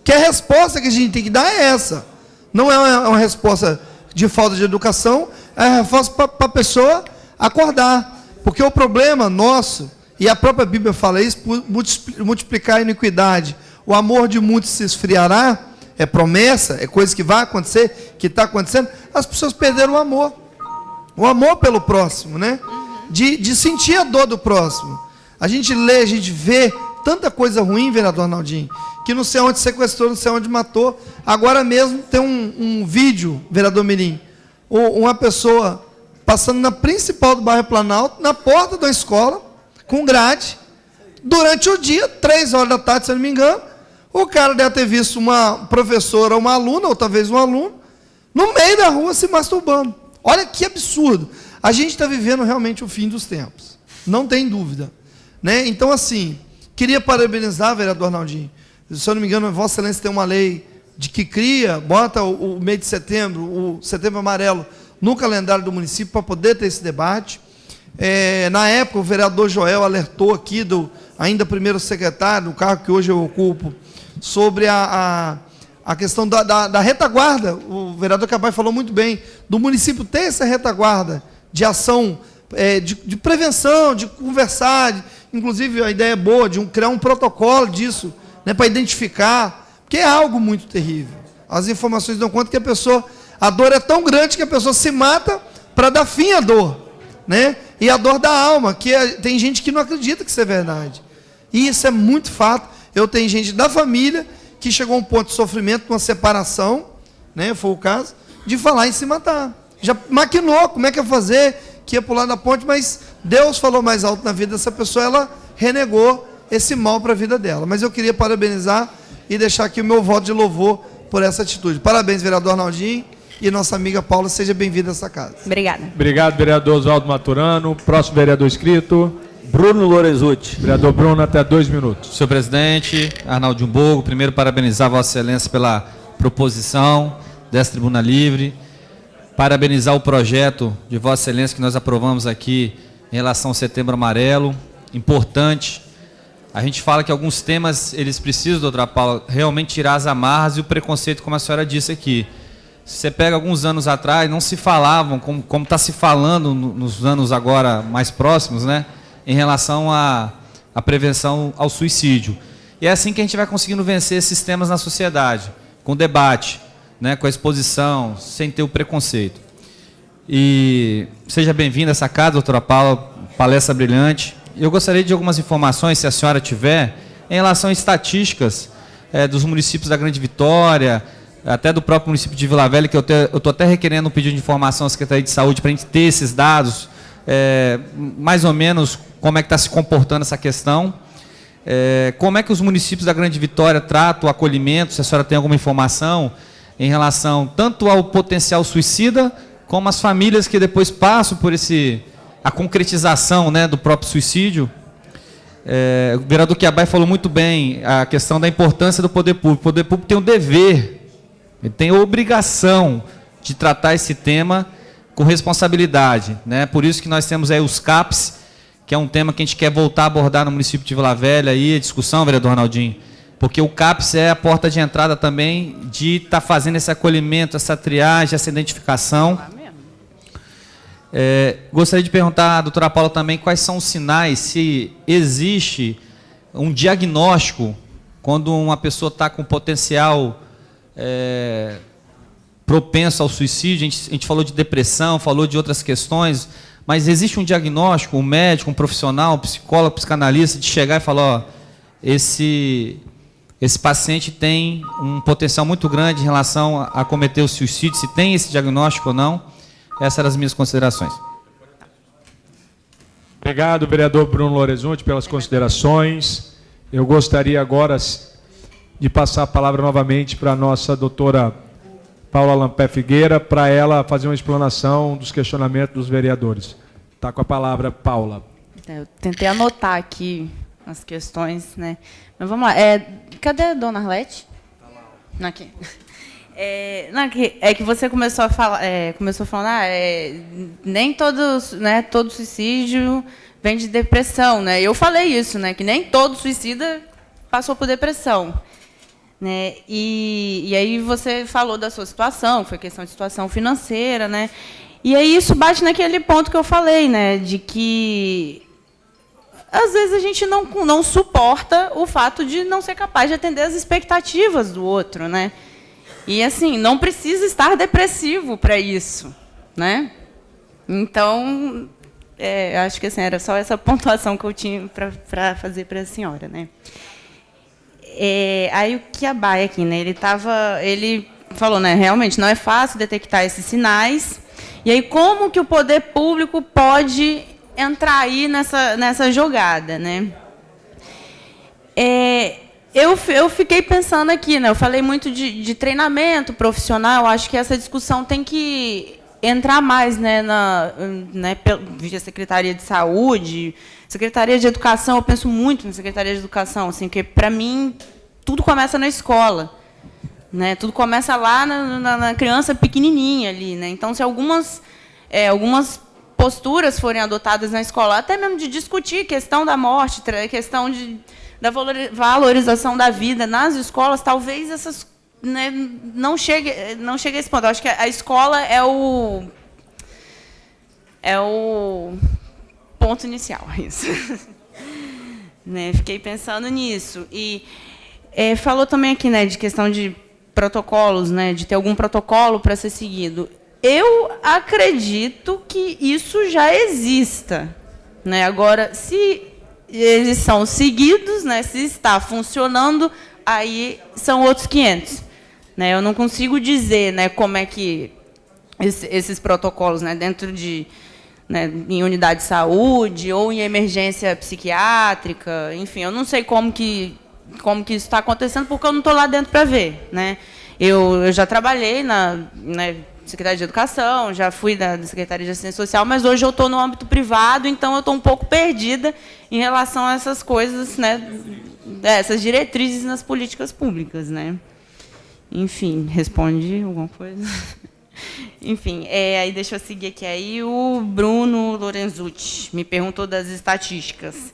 Que a resposta que a gente tem que dar é essa. Não é uma resposta de falta de educação, é uma resposta para a pessoa acordar. Porque o problema nosso, e a própria Bíblia fala isso, por multiplicar a iniquidade, o amor de muitos se esfriará, é promessa, é coisa que vai acontecer, que está acontecendo. As pessoas perderam o amor pelo próximo, né? De sentir a dor do próximo. A gente lê, a gente vê tanta coisa ruim, vereador Arnaldinho, que não sei onde sequestrou, não sei onde matou. Agora mesmo tem um vídeo, vereador Mirim, uma pessoa passando na principal do bairro Planalto, na porta da escola, com grade, durante o dia, 3 horas da tarde, se eu não me engano. O cara deve ter visto uma professora, uma aluna, ou talvez um aluno, no meio da rua se masturbando. Olha que absurdo. A gente está vivendo realmente o fim dos tempos. Não tem dúvida. Né? Então, assim, queria parabenizar, vereador Arnaldinho. Se eu não me engano, Vossa Excelência tem uma lei de que cria, bota o mês de setembro, o Setembro Amarelo, no calendário do município para poder ter esse debate. Na época, o vereador Joel alertou aqui, ainda primeiro secretário, no cargo que hoje eu ocupo, sobre a questão da retaguarda. O vereador Cabai falou muito bem, do município ter essa retaguarda de ação, de prevenção, de conversar, inclusive a ideia é boa, de criar um protocolo disso, né, para identificar, porque é algo muito terrível. As informações dão conta que a dor é tão grande que a pessoa se mata para dar fim à dor, né? E a dor da alma, tem gente que não acredita que isso é verdade. E isso é muito fato. Eu tenho gente da família que chegou a um ponto de sofrimento, uma separação, né, foi o caso, de falar em se matar. Já maquinou como é que ia fazer, que ia pular da ponte, mas Deus falou mais alto na vida dessa pessoa, ela renegou esse mal para a vida dela. Mas eu queria parabenizar e deixar aqui o meu voto de louvor por essa atitude. Parabéns, vereador Arnaldinho, e nossa amiga Paula, seja bem-vinda a essa casa. Obrigada. Obrigado, vereador Oswaldo Maturano. Próximo vereador inscrito. Bruno Lorenzutti. Vereador Bruno, até 2 minutos. Senhor presidente, Arnaldinho Bogo, primeiro parabenizar Vossa Excelência pela proposição dessa tribuna livre, parabenizar o projeto de Vossa Excelência que nós aprovamos aqui em relação ao Setembro Amarelo, importante. A gente fala que alguns temas, eles precisam, doutora Paula, realmente tirar as amarras e o preconceito, como a senhora disse aqui. Se você pega alguns anos atrás, não se falavam, como está se falando nos anos agora mais próximos, né, em relação à prevenção ao suicídio. E é assim que a gente vai conseguindo vencer esses temas na sociedade, com debate, né, com a exposição, sem ter o preconceito. E seja bem-vinda a essa casa, doutora Paula, palestra brilhante. Eu gostaria de algumas informações, se a senhora tiver, em relação a estatísticas dos municípios da Grande Vitória, até do próprio município de Vila Velha, que eu estou até requerendo um pedido de informação à Secretaria de Saúde para a gente ter esses dados, mais ou menos como é que está se comportando essa questão, como é que os municípios da Grande Vitória tratam o acolhimento, se a senhora tem alguma informação em relação tanto ao potencial suicida, como as famílias que depois passam por a concretização, né, do próprio suicídio. O vereador Quiabai falou muito bem a questão da importância do poder público. O poder público tem um dever, ele tem a obrigação de tratar esse tema com responsabilidade, né? Por isso que nós temos aí os CAPs, que é um tema que a gente quer voltar a abordar no município de Vila Velha, aí, a discussão, vereador Arnaldinho, porque o CAPS é a porta de entrada também de estar fazendo esse acolhimento, essa triagem, essa identificação. Gostaria de perguntar à doutora Paula também quais são os sinais, se existe um diagnóstico quando uma pessoa está com potencial propenso ao suicídio. A gente falou de depressão, falou de outras questões, mas existe um diagnóstico, um médico, um profissional, um psicólogo, um psicanalista, de chegar e falar, ó, esse paciente tem um potencial muito grande em relação a cometer o suicídio, se tem esse diagnóstico ou não? Essas eram as minhas considerações. Obrigado, vereador Bruno Lorenzutti, pelas considerações. Eu gostaria agora de passar a palavra novamente para a nossa doutora Paula Lampé Figueira, para ela fazer uma explanação dos questionamentos dos vereadores. Está com a palavra, Paula. Eu tentei anotar aqui as questões, né? Mas vamos lá. Cadê a dona Arlete? Aqui. Que você começou a falar, falando, nem todo suicídio vem de depressão, né? Eu falei isso, né? Que nem todo suicida passou por depressão, né? E aí você falou da sua situação, foi questão de situação financeira, né? E aí isso bate naquele ponto que eu falei, né? De que às vezes a gente não suporta o fato de não ser capaz de atender as expectativas do outro, né? E, assim, não precisa estar depressivo para isso, né? Então, acho que assim, era só essa pontuação que eu tinha para fazer para a senhora, né? Aí o Kiabá aqui, né? Ele falou, né? Realmente não é fácil detectar esses sinais. E aí como que o poder público pode entrar aí nessa jogada, né? Eu fiquei pensando aqui, né? Eu falei muito de treinamento profissional. Acho que essa discussão tem que entrar mais, né, via Secretaria de Saúde, Secretaria de Educação. Eu penso muito na Secretaria de Educação, assim, porque para mim tudo começa na escola, né? Tudo começa lá na criança pequenininha ali, né? Então, se algumas posturas forem adotadas na escola, até mesmo de discutir questão da morte, questão da valorização da vida nas escolas, talvez essas, né, não chegue a esse ponto. Eu acho que a escola é o ponto inicial, isso. Né, fiquei pensando nisso. E falou também aqui, né, de questão de protocolos, né, de ter algum protocolo para ser seguido. Eu acredito que isso já exista, né? Agora, se eles são seguidos, né, se está funcionando, aí são outros 500. Né? Eu não consigo dizer, né, como é que esses protocolos, né, dentro de, né, em unidade de saúde ou em emergência psiquiátrica, enfim, eu não sei como que isso está acontecendo, porque eu não estou lá dentro para ver. Né? Eu já trabalhei na Secretaria de Educação, já fui da Secretaria de Assistência Social, mas hoje eu estou no âmbito privado, então eu estou um pouco perdida em relação a essas coisas, né, essas diretrizes nas políticas públicas. Né? Enfim, responde alguma coisa? Enfim, aí deixa eu seguir aqui. Aí o Bruno Lorenzutti me perguntou das estatísticas.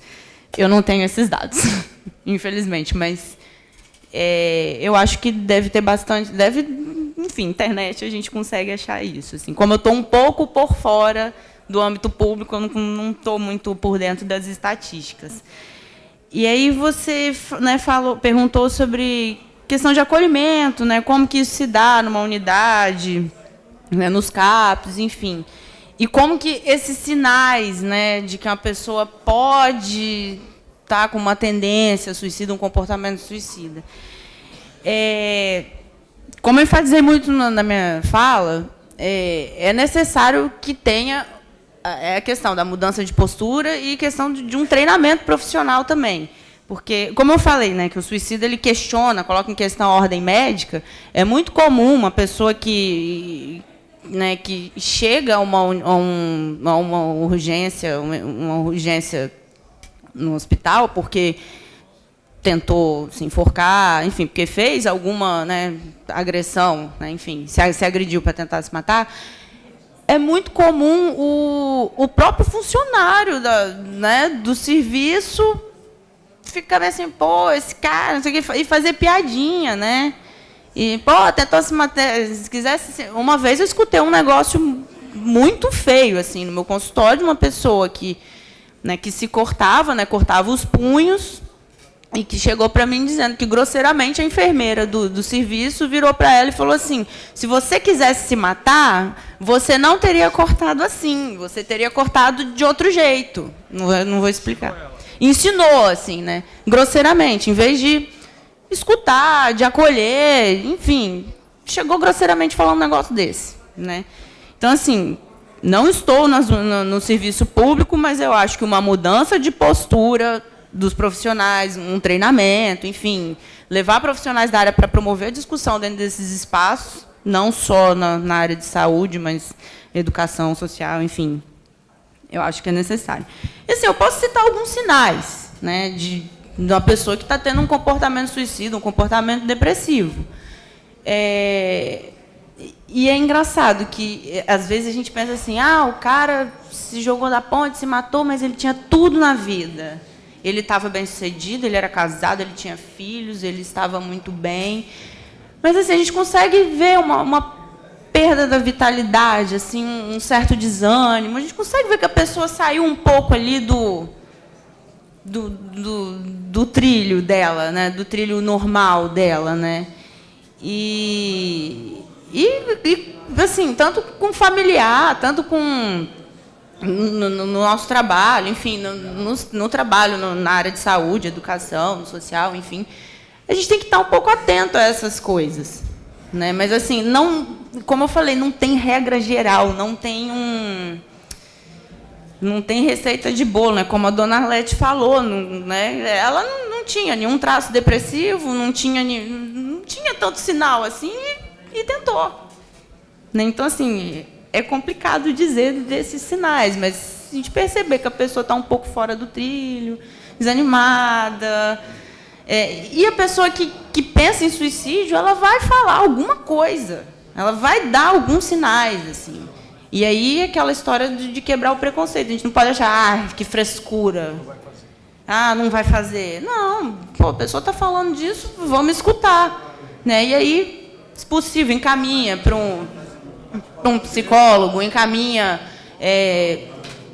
Eu não tenho esses dados, infelizmente, mas eu acho que deve ter bastante... Enfim, internet, a gente consegue achar isso. Assim. Como eu estou um pouco por fora do âmbito público, eu não estou muito por dentro das estatísticas. E aí você, né, perguntou sobre questão de acolhimento, né, como que isso se dá numa unidade, né, nos CAPs, enfim. E como que esses sinais, né, de que uma pessoa pode estar com uma tendência suicida, um comportamento suicida. Como eu enfatizei muito na minha fala, é necessário que tenha a questão da mudança de postura e questão de um treinamento profissional também. Porque, como eu falei, né, que o suicida ele questiona, coloca em questão a ordem médica, é muito comum uma pessoa que chega a uma urgência no hospital, porque tentou se enforcar, enfim, porque fez alguma, né, agressão, né, enfim, se agrediu para tentar se matar, é muito comum o próprio funcionário do serviço ficar assim, pô, esse cara, não sei o que, e fazer piadinha, né? E, pô, tentou se matar. Se quisesse. Uma vez eu escutei um negócio muito feio, assim, no meu consultório, uma pessoa que, né, que se cortava, né, cortava os punhos, e que chegou para mim dizendo que, grosseiramente, a enfermeira do serviço virou para ela e falou assim: se você quisesse se matar, você não teria cortado assim, você teria cortado de outro jeito. Não vou explicar. Ensinou, assim, né, grosseiramente, em vez de escutar, de acolher, enfim, chegou grosseiramente a falar um negócio desse, né? Então, assim, não estou no serviço público, mas eu acho que uma mudança de postura dos profissionais, um treinamento, enfim, levar profissionais da área para promover a discussão dentro desses espaços, não só na área de saúde, mas educação social, enfim, eu acho que é necessário. E, assim, eu posso citar alguns sinais, né, de uma pessoa que está tendo um comportamento suicida, um comportamento depressivo. E é engraçado que, às vezes, a gente pensa assim: o cara se jogou da ponte, se matou, mas ele tinha tudo na vida. Ele estava bem-sucedido, ele era casado, ele tinha filhos, ele estava muito bem. Mas, assim, a gente consegue ver uma perda da vitalidade, assim, um certo desânimo. A gente consegue ver que a pessoa saiu um pouco ali do trilho dela, né? Do trilho normal dela, né? E assim, tanto com familiar, tanto com no nosso trabalho, enfim, no trabalho na área de saúde, educação, no social, enfim, a gente tem que estar um pouco atento a essas coisas, né? Mas, assim, não, como eu falei, não tem regra geral, não tem receita de bolo, né? Como a dona Arlete falou, né? Ela não tinha nenhum traço depressivo, não tinha tanto sinal assim, e tentou, né? Então, assim, é complicado dizer desses sinais, mas se a gente perceber que a pessoa está um pouco fora do trilho, desanimada, e a pessoa que pensa em suicídio, ela vai falar alguma coisa, ela vai dar alguns sinais, assim. E aí, aquela história de quebrar o preconceito. A gente não pode achar, que frescura. Não vai fazer. Não, pô, a pessoa está falando disso, vamos escutar, né? E aí, se possível, encaminha para um psicólogo, encaminha...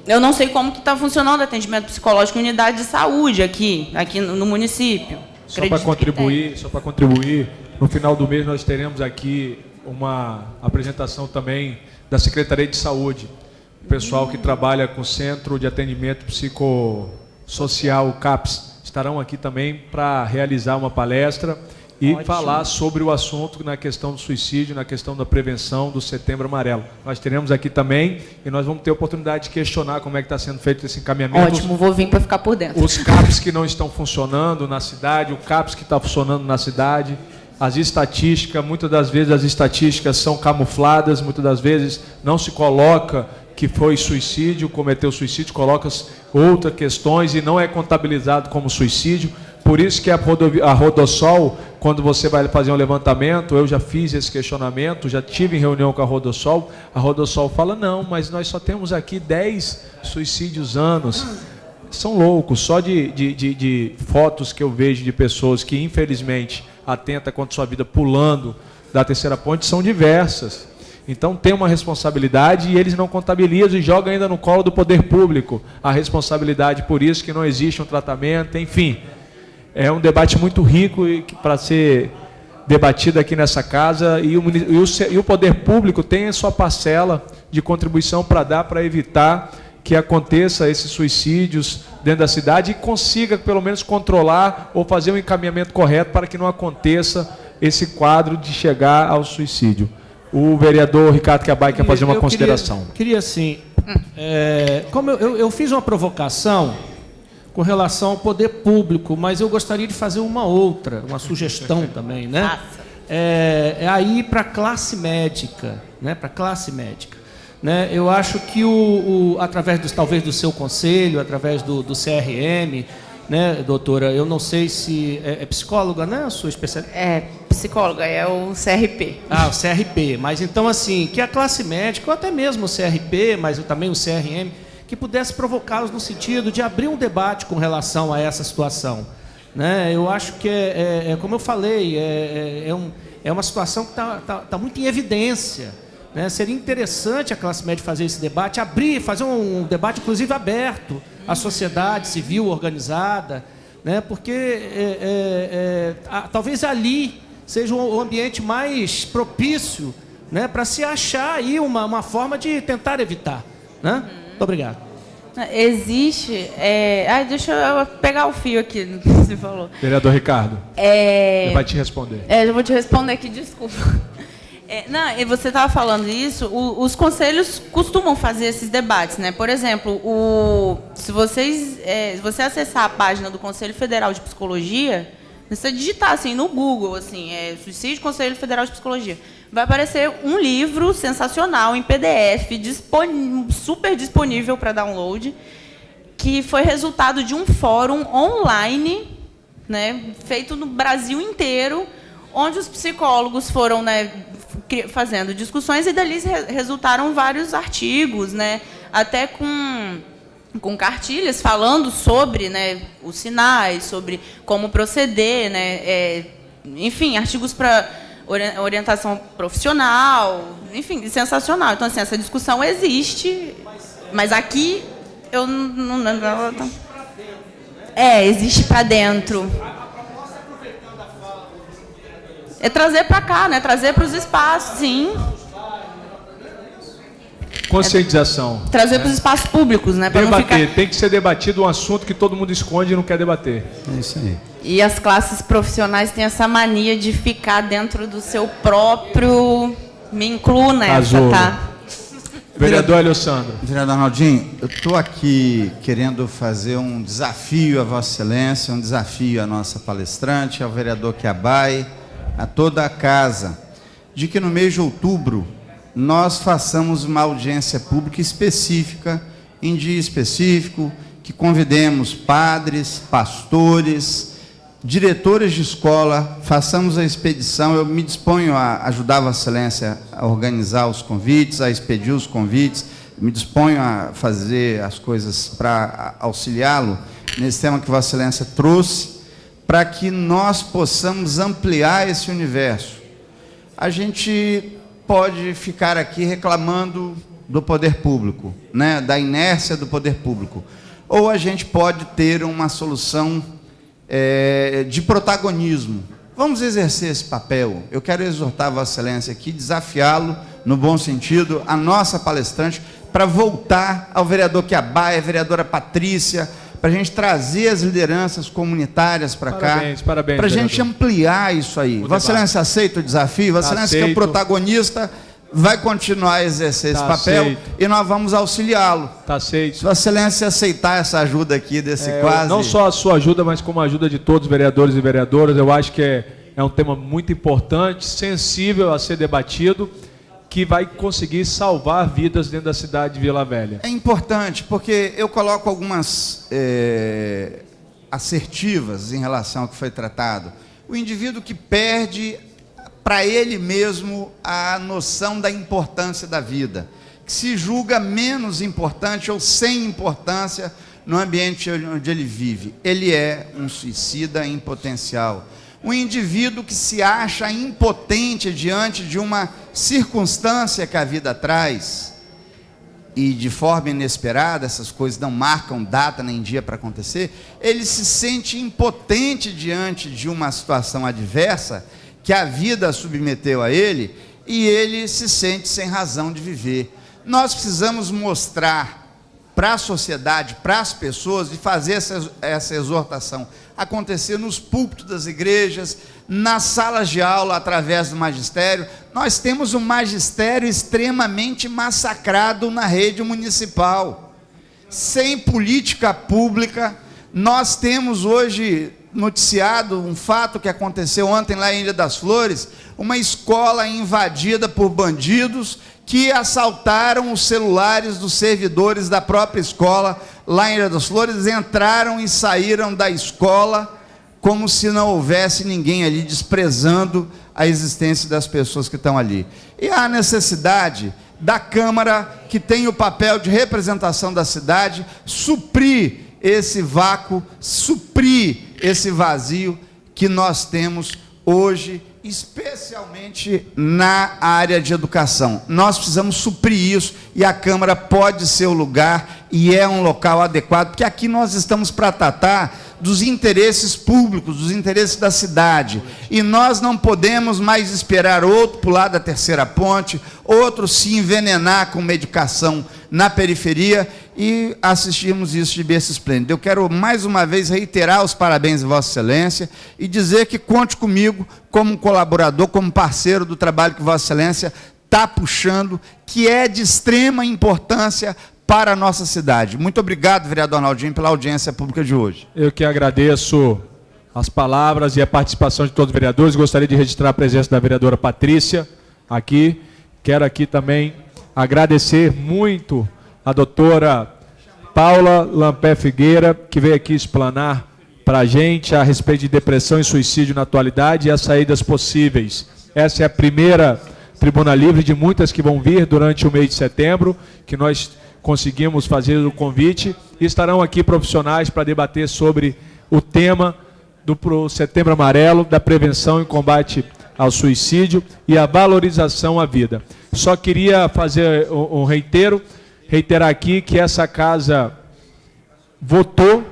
eu não sei como que está funcionando o atendimento psicológico em unidade de saúde aqui no município. Só para contribuir, no final do mês nós teremos aqui uma apresentação também da Secretaria de Saúde. O pessoal que trabalha com o Centro de Atendimento Psicossocial, o CAPS, estarão aqui também para realizar uma palestra e falar sobre o assunto na questão do suicídio, na questão da prevenção do Setembro Amarelo. Nós teremos aqui também e nós vamos ter a oportunidade de questionar como é que está sendo feito esse encaminhamento. Ótimo, vou vir para ficar por dentro. Os CAPs que não estão funcionando na cidade, o CAPS que está funcionando na cidade, as estatísticas, muitas das vezes as estatísticas são camufladas, muitas das vezes não se coloca que foi suicídio, cometeu suicídio, coloca outras questões e não é contabilizado como suicídio. Por isso que a Rodossol, quando você vai fazer um levantamento, eu já fiz esse questionamento, já tive em reunião com a Rodossol fala: não, mas nós só temos aqui 10 suicídios anos. São loucos, só de fotos que eu vejo de pessoas que, infelizmente, atentam contra sua vida pulando da terceira ponte, são diversas. Então tem uma responsabilidade e eles não contabilizam e jogam ainda no colo do poder público a responsabilidade, por isso que não existe um tratamento, enfim. É um debate muito rico para ser debatido aqui nessa casa e o poder público tem a sua parcela de contribuição para dar, para evitar que aconteça esses suicídios dentro da cidade e consiga pelo menos controlar ou fazer um encaminhamento correto para que não aconteça esse quadro de chegar ao suicídio. O vereador Ricardo Cabai quer fazer uma consideração. Queria assim, como eu fiz uma provocação com relação ao poder público, mas eu gostaria de fazer uma sugestão também, né? Aí para a classe médica, né? Para a classe médica, né? Eu acho que através talvez do seu conselho, através do CRM, né, doutora? Eu não sei se é psicóloga, né? A sua especialidade? É psicóloga, é o CRP. O CRP. Mas então, assim, que a classe médica, ou até mesmo o CRP, mas também o CRM, que pudesse provocá-los no sentido de abrir um debate com relação a essa situação, né? Eu acho que como eu falei, é uma situação que está muito em evidência, né? Seria interessante a classe média fazer esse debate, abrir, fazer um debate, inclusive, aberto à sociedade civil organizada, né? Porque talvez ali seja o ambiente mais propício, né, para se achar aí uma forma de tentar evitar, né? Muito obrigado. Existe... deixa eu pegar o fio aqui do que você falou. Vereador Ricardo, ele vai te responder. Eu vou te responder aqui, desculpa. Não, você estava falando isso, os conselhos costumam fazer esses debates, né? Por exemplo, se você acessar a página do Conselho Federal de Psicologia, você digitar assim no Google, assim, Suicídio Conselho Federal de Psicologia, vai aparecer um livro sensacional em PDF, super disponível para download, que foi resultado de um fórum online, né, feito no Brasil inteiro, onde os psicólogos foram, né, fazendo discussões e dali resultaram vários artigos, né, até com cartilhas falando sobre, né, os sinais, sobre como proceder, né, enfim, artigos para orientação profissional, enfim, sensacional. Então, assim, essa discussão existe, mas aqui eu não existe para dentro. É trazer para cá, né? Trazer para os espaços, sim. Conscientização. Trazer para os espaços públicos, né? Pra Debater. não ficar... Tem que ser debatido um assunto que todo mundo esconde e não quer debater. É isso aí. E as classes profissionais têm essa mania de ficar dentro do seu próprio... Me incluo nessa, Casulo. tá? Vereador Alessandro. Vereador Arnaldinho, eu estou aqui querendo fazer um desafio a Vossa Excelência, um desafio à nossa palestrante, ao vereador Quiabai, a toda a casa, de que no mês de outubro nós façamos uma audiência pública específica, em dia específico, que convidemos padres, pastores, diretores de escola, façamos a expedição. Eu me disponho a ajudar Vossa Excelência a organizar os convites, a expedir os convites, me disponho a fazer as coisas para auxiliá-lo nesse tema que Vossa Excelência trouxe, para que nós possamos ampliar esse universo. A gente pode ficar aqui reclamando do poder público, né, da inércia do poder público, ou a gente pode ter uma solução de protagonismo. Vamos exercer esse papel. Eu quero exortar Vossa Excelência aqui, desafiá-lo, no bom sentido, a nossa palestrante, para voltar ao vereador Quiabai, a vereadora Patrícia, para a gente trazer as lideranças comunitárias para cá, parabéns, para a gente ampliar isso aí. Vossa Excelência aceita o desafio? Vossa Excelência, que é o protagonista, vai continuar a exercer esse papel e nós vamos auxiliá-lo. Está aceito. Se Vossa Excelência aceitar essa ajuda aqui desse quase... Não só a sua ajuda, mas como a ajuda de todos os vereadores e vereadoras, eu acho que é um tema muito importante, sensível a ser debatido, que vai conseguir salvar vidas dentro da cidade de Vila Velha. É importante, porque eu coloco algumas assertivas em relação ao que foi tratado. O indivíduo que perde para ele mesmo a noção da importância da vida, que se julga menos importante ou sem importância no ambiente onde ele vive. Ele é um suicida em potencial. Um indivíduo que se acha impotente diante de uma circunstância que a vida traz, e de forma inesperada, essas coisas não marcam data nem dia para acontecer, ele se sente impotente diante de uma situação adversa que a vida submeteu a ele, e ele se sente sem razão de viver. Nós precisamos mostrar para a sociedade, para as pessoas, de fazer essa exortação acontecer nos púlpitos das igrejas, nas salas de aula, através do magistério. Nós temos um magistério extremamente massacrado na rede municipal, sem política pública. Nós temos hoje noticiado um fato que aconteceu ontem lá em Ilha das Flores, uma escola invadida por bandidos que assaltaram os celulares dos servidores da própria escola lá em Ilha das Flores, entraram e saíram da escola como se não houvesse ninguém ali, desprezando a existência das pessoas que estão ali. E há necessidade da Câmara, que tem o papel de representação da cidade, suprir esse vácuo, suprir esse vazio que nós temos hoje, especialmente na área de educação. Nós precisamos suprir isso e a Câmara pode ser o lugar e é um local adequado, porque aqui nós estamos para tratar dos interesses públicos, dos interesses da cidade. E nós não podemos mais esperar outro pular da terceira ponte, outro se envenenar com medicação na periferia e assistirmos isso de berço esplêndido. Eu quero mais uma vez reiterar os parabéns a Vossa Excelência e dizer que conte comigo como colaborador, como parceiro do trabalho que Vossa Excelência está puxando, que é de extrema importância para a nossa cidade. Muito obrigado, vereador Arnaldinho, pela audiência pública de hoje. Eu que agradeço as palavras e a participação de todos os vereadores. Gostaria de registrar a presença da vereadora Patrícia aqui. Quero aqui também agradecer muito a doutora Paula Lampé Figueira, que veio aqui explanar para a gente a respeito de depressão e suicídio na atualidade e as saídas possíveis. Essa é a primeira tribuna livre de muitas que vão vir durante o mês de setembro, que nós conseguimos fazer o convite, e estarão aqui profissionais para debater sobre o tema do Setembro Amarelo, da prevenção e combate ao suicídio e a valorização à vida. Só queria fazer reiterar aqui que essa casa votou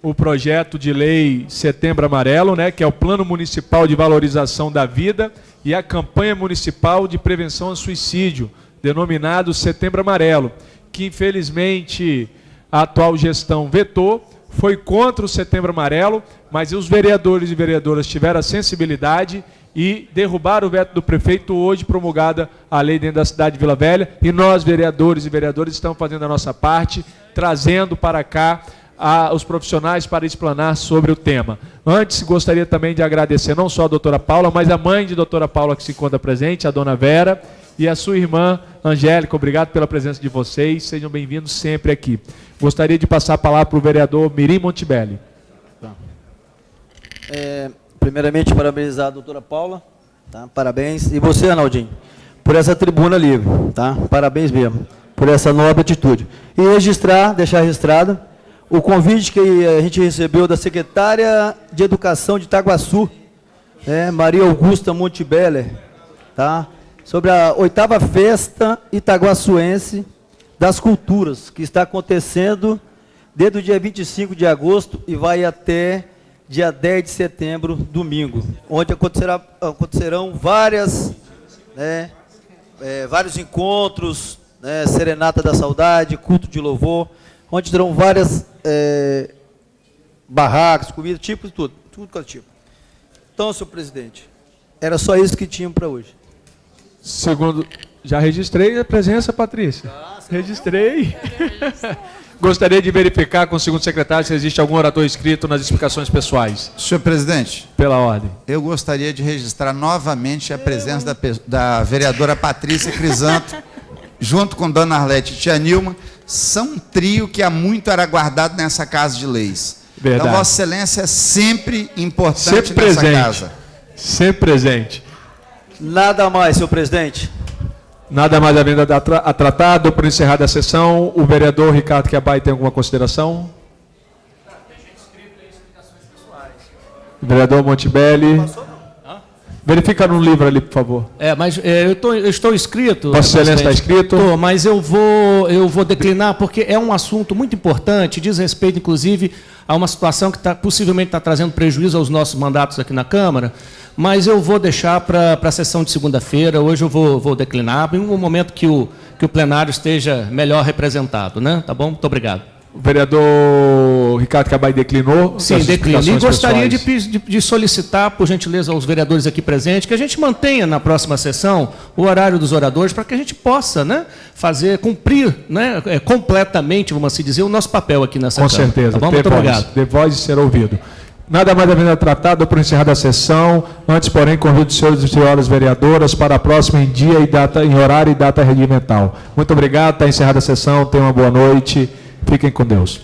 o projeto de lei Setembro Amarelo, né, que é o Plano Municipal de Valorização da Vida e a campanha municipal de prevenção ao suicídio, denominado Setembro Amarelo, que infelizmente a atual gestão vetou, foi contra o Setembro Amarelo, mas os vereadores e vereadoras tiveram a sensibilidade e derrubaram o veto do prefeito, hoje promulgada a lei dentro da cidade de Vila Velha, e nós, vereadores e vereadoras, estamos fazendo a nossa parte, trazendo para cá os profissionais para explanar sobre o tema. Antes, gostaria também de agradecer não só a doutora Paula, mas a mãe de doutora Paula que se encontra presente, a dona Vera, e a sua irmã Angélica. Obrigado pela presença de vocês, sejam bem-vindos sempre aqui. Gostaria de passar a palavra para o vereador Mirim Montebelli. Primeiramente, parabenizar a doutora Paula, tá? Parabéns. E você, Arnaldinho, por essa tribuna livre, tá? Parabéns mesmo, por essa nobre atitude. E deixar registrado, o convite que a gente recebeu da secretária de Educação de Itaguaçu, Maria Augusta Montebelli, tá? Sobre a 8ª Festa Itaguaçuense das Culturas, que está acontecendo desde o dia 25 de agosto e vai até dia 10 de setembro, domingo, onde acontecerão vários encontros, Serenata da Saudade, culto de louvor, onde terão várias barracas, comida, tipo de tudo que é tipo. Então, senhor presidente, era só isso que tínhamos para hoje. Segundo, já registrei a presença, Patrícia. Registrei. Gostaria de verificar com o segundo secretário se existe algum orador inscrito nas explicações pessoais. Senhor presidente, pela ordem. Eu gostaria de registrar novamente a presença da vereadora Patrícia Crisanto, junto com dona Arlete e tia Nilma. São um trio que há muito era guardado nessa casa de leis. Verdade. Então, Vossa Excelência é sempre importante sempre nessa presente. casa. Sempre presente. Nada mais, senhor presidente. Nada mais havendo a tratar, dou por encerrada a sessão. O vereador Ricardo Quiabai tem alguma consideração? O vereador Montebelli. Verifica no livro ali, por favor. Mas eu estou inscrito. Vossa Excelência está inscrito? Estou, mas eu vou declinar porque é um assunto muito importante, diz respeito, inclusive, a uma situação que possivelmente está trazendo prejuízo aos nossos mandatos aqui na Câmara, mas eu vou deixar para a sessão de segunda-feira. Hoje eu vou declinar, em um momento que o plenário esteja melhor representado, né? Tá bom? Muito obrigado. O vereador Ricardo Quiabai declinou? Sim, declina. E gostaria de solicitar, por gentileza, aos vereadores aqui presentes, que a gente mantenha na próxima sessão o horário dos oradores, para que a gente possa, cumprir, completamente, vamos assim dizer, o nosso papel aqui nessa Câmara. Com certeza. Tá bom? Muito obrigado. De voz e ser ouvido. Nada mais havendo a tratar, dou por encerrada a sessão. Antes, porém, convido os senhores e senhoras vereadoras para a próxima em dia e data, em horário e data regimental. Muito obrigado, está encerrada a sessão, tenham uma boa noite. Fiquem com Deus.